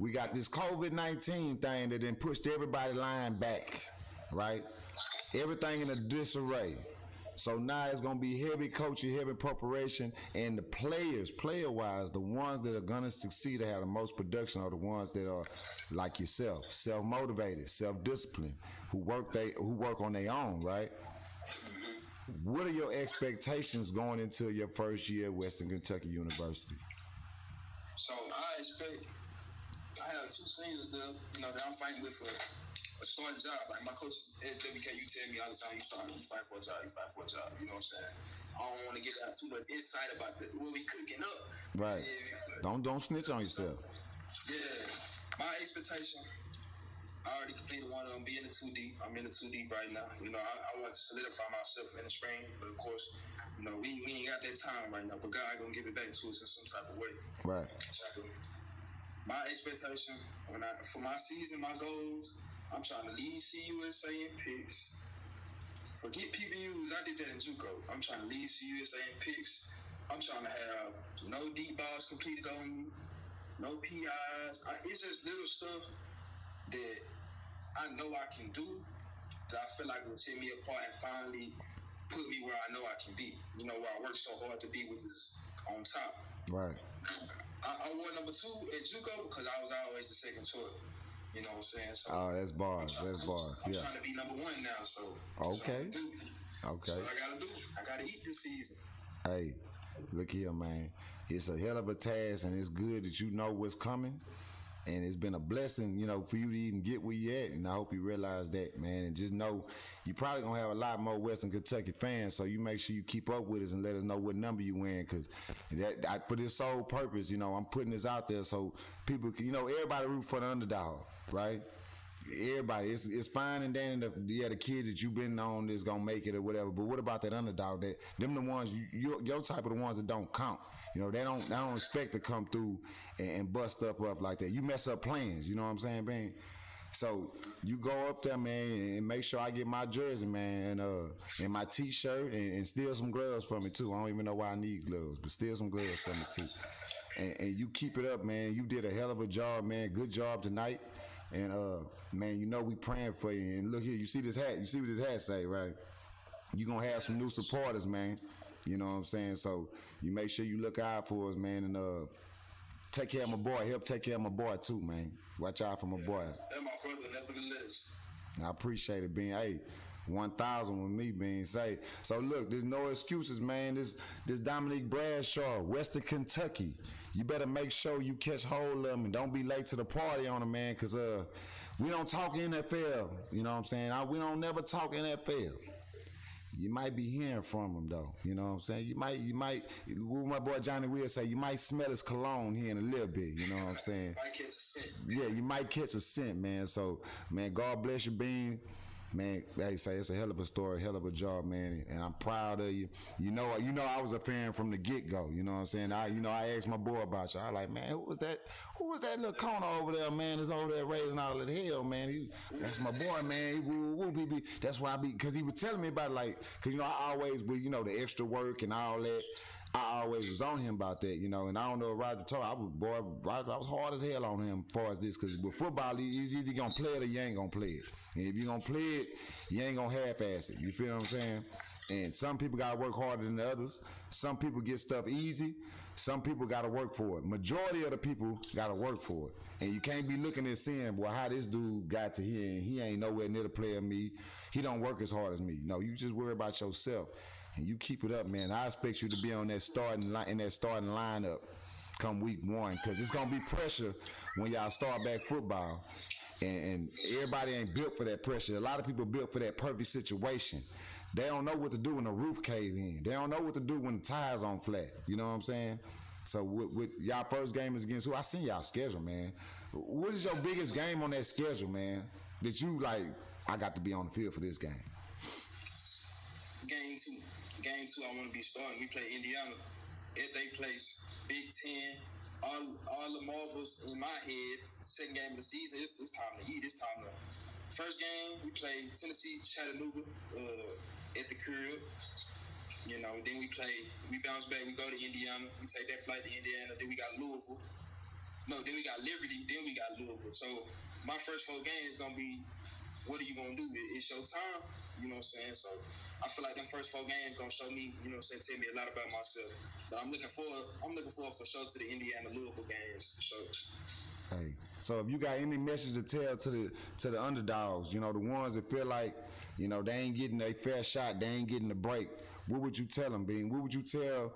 [SPEAKER 2] We got this COVID-19 thing that then pushed everybody line back, right? Everything in a disarray. So now it's going to be heavy coaching, heavy preparation, and the players, player-wise, the ones that are going to succeed to have the most production are the ones that are like yourself, self-motivated, self-disciplined, who work on their own, right? What are your expectations going into your first year at Western Kentucky University?
[SPEAKER 3] So I have 2 seniors there, you know, that I'm fighting with for a starting job. Like my coaches at WKU tell me all the time, you fight for a job, you know what I'm saying? I don't want to get out too much insight about what we cooking up.
[SPEAKER 2] Right. Yeah, don't snitch on yourself.
[SPEAKER 3] Yeah. My expectation, I already completed one of them, be in the 2 deep. I'm in the 2 deep right now. You know, I want to solidify myself in the spring, but of course, you know, we ain't got that time right now, but God gonna give it back to us in some type of way.
[SPEAKER 2] Right.
[SPEAKER 3] So, my expectation, for my season, my goals, I'm trying to lead CUSA in picks. Forget PBUs. I did that in JUCO. I'm trying to lead CUSA in picks. I'm trying to have no deep balls completed on me, no PIs. It's just little stuff that I know I can do that I feel like will set me apart and finally put me where I know I can be. You know, where I work so hard to be, which is on top.
[SPEAKER 2] Right.
[SPEAKER 3] I won number 2 at JUCO because I was always the second choice. You know what I'm saying? So
[SPEAKER 2] that's bars. I'm
[SPEAKER 3] trying to be number 1 now. So
[SPEAKER 2] okay. Okay.
[SPEAKER 3] That's what I gotta do. I gotta eat this season.
[SPEAKER 2] Hey, look here, man. It's a hell of a task, and it's good that you know what's coming. And it's been a blessing, you know, for you to even get where you at. And I hope you realize that, man. And just know you probably going to have a lot more Western Kentucky fans. So you make sure you keep up with us and let us know what number you in. Because for this sole purpose, you know, I'm putting this out there so people can, you know, everybody root for the underdog, right? Everybody, it's fine and dandy. The kid that you've been on is gonna make it or whatever. But what about that underdog? Them the ones your type of the ones that don't count. You know, they don't expect to come through and bust up like that. You mess up plans. You know what I'm saying, man? So you go up there, man, and make sure I get my jersey, man, and my T-shirt, and steal some gloves from me too. I don't even know why I need gloves, but steal some gloves from me too. And you keep it up, man. You did a hell of a job, man. Good job tonight. And man, you know we praying for you. And look here, you see this hat? You see what this hat say, right? You gonna have some new supporters, man. You know what I'm saying? So you make sure you look out for us, man, and take care of my boy. Help take care of my boy too, man. Watch out for my boy.
[SPEAKER 3] That's my brother, nevertheless.
[SPEAKER 2] I appreciate it, being 1,000 with me being say. So look, there's no excuses, man. This Dominique Bradshaw, Western Kentucky. You better make sure you catch hold of him and don't be late to the party on him, man, because we don't talk NFL. You know what I'm saying? We don't never talk NFL. You might be hearing from him though. You know what I'm saying? You might. What my boy Johnny Will say, you might smell his cologne here in a little bit. You know what I'm saying?
[SPEAKER 3] Might catch a scent.
[SPEAKER 2] Yeah, you might catch a scent, man. So, man, God bless you, Bean. Man, it's a hell of a story, hell of a job, man, and I'm proud of you. You know, I was a fan from the get-go. You know what I'm saying? I asked my boy about you. I like, man, who was that little corner over there, man? That's over there raising all of the hell, man. That's my boy, man. That's why because he was telling me about because I always with the extra work and all that. I always was on him about that, and I don't know if Roger told I was hard as hell on him as far as this, because with football, he's either gonna play it or you ain't gonna play it. And if you're gonna play it, you ain't gonna half-ass it. You feel what I'm saying? And some people gotta work harder than the others. Some people get stuff easy. Some people gotta work for it. Majority of the people gotta work for it. And you can't be looking and seeing, well, how this dude got to here and he ain't nowhere near the player me. He don't work as hard as me. No, you just worry about yourself. And you keep it up, man. I expect you to be on that starting lineup come week 1, because it's gonna be pressure when y'all start back football, and everybody ain't built for that pressure. A lot of people built for that perfect situation. They don't know what to do when the roof cave in. They don't know what to do when the tires on flat. You know what I'm saying? So with y'all first game is against who? I seen y'all schedule, man. What is your biggest game on that schedule, man? That you I got to be on the field for this game.
[SPEAKER 3] Game 2, I want to be starting. We play Indiana at their place. Big Ten. All the marbles in my head. Second game of the season. It's time to eat. It's time to. First game, we play Tennessee, Chattanooga at the crib. Then we bounce back. We go to Indiana. We take that flight to Indiana. Then we got Louisville. No, then we got Liberty. Then we got Louisville. So my first 4 games going to be, what are you going to do? It's your time. You know what I'm saying? So I feel like them first 4 games going to show me, tell me a lot about myself. But I'm looking forward for sure to the Indiana-Louisville games, for sure.
[SPEAKER 2] Hey, so if you got any message to tell to the underdogs, the ones that feel like, they ain't getting a fair shot, they ain't getting a break, what would you tell them, Bean? What would you tell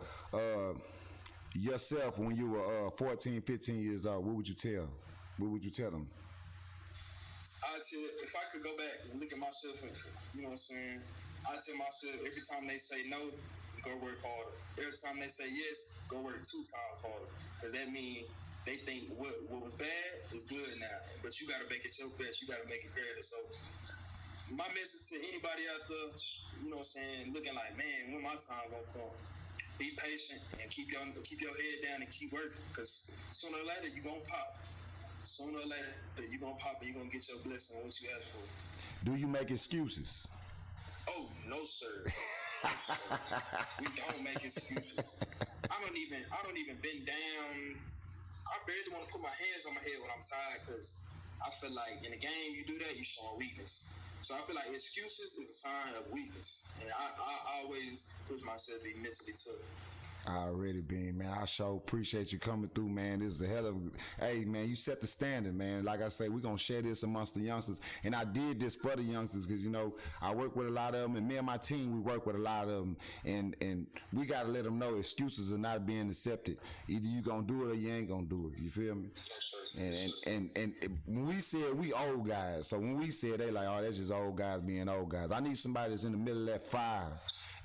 [SPEAKER 2] yourself when you were 14, 15 years old? What would you tell? What would you tell them?
[SPEAKER 3] I'd tell, if I could go back and look at myself, and, you know what I'm saying, I'd tell myself every time they say no, go work harder. Every time they say yes, go work 2 times harder. Because that means they think what was bad is good now. But you got to make it your best. You got to make it greater. So my message to anybody out there, you know what I'm saying, looking like, man, when my time going to come, be patient and keep your head down and keep working. Because sooner or later, you're going to pop. Sooner or later, you're going to pop and you're going to get your blessing on what you ask for.
[SPEAKER 2] Do you make excuses?
[SPEAKER 3] Oh, no, sir. No, sir. We don't make excuses. I don't even bend down. I barely want to put my hands on my head when I'm tired, because I feel like in a game you do that, you're showing weakness. So I feel like excuses is a sign of weakness. And I always push myself to be mentally tough.
[SPEAKER 2] Already, Bean, man. I sure appreciate you coming through, man. This is a hell of hey, man, you set the standard, man. Like I say, we're going to share this amongst the youngsters. And I did this for the youngsters because, you know, I work with a lot of them. And me and my team, we work with a lot of them. And we got to let them know excuses are not being accepted. Either you going to do it or you ain't going to do it. You feel me? And when we said we old guys, so when we said they like, oh, that's just old guys being old guys. I need somebody that's in the middle of that fire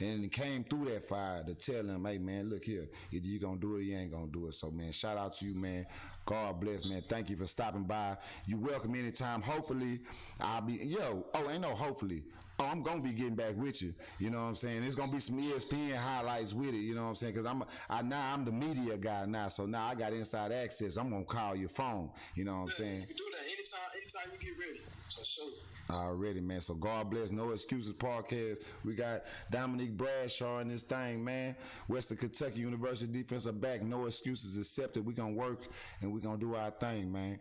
[SPEAKER 2] and came through that fire to tell them, hey, man, look here. Either you going to do it or you ain't going to do it. So, man, shout out to you, man. God bless, man. Thank you for stopping by. You welcome anytime. Hopefully, I'll be, ain't no hopefully. Oh, I'm going to be getting back with you. You know what I'm saying? There's going to be some ESPN highlights with it. You know what I'm saying? Because I'm the media guy now. So now I got inside access. I'm going to call your phone. You know what I'm saying?
[SPEAKER 3] You can do that anytime you get ready. For sure.
[SPEAKER 2] Already, man. So God bless. No Excuses Podcast. We got Dominique Bradshaw in this thing, man. Western Kentucky University defensive back. No excuses accepted. We going to work and we going to do our thing, man.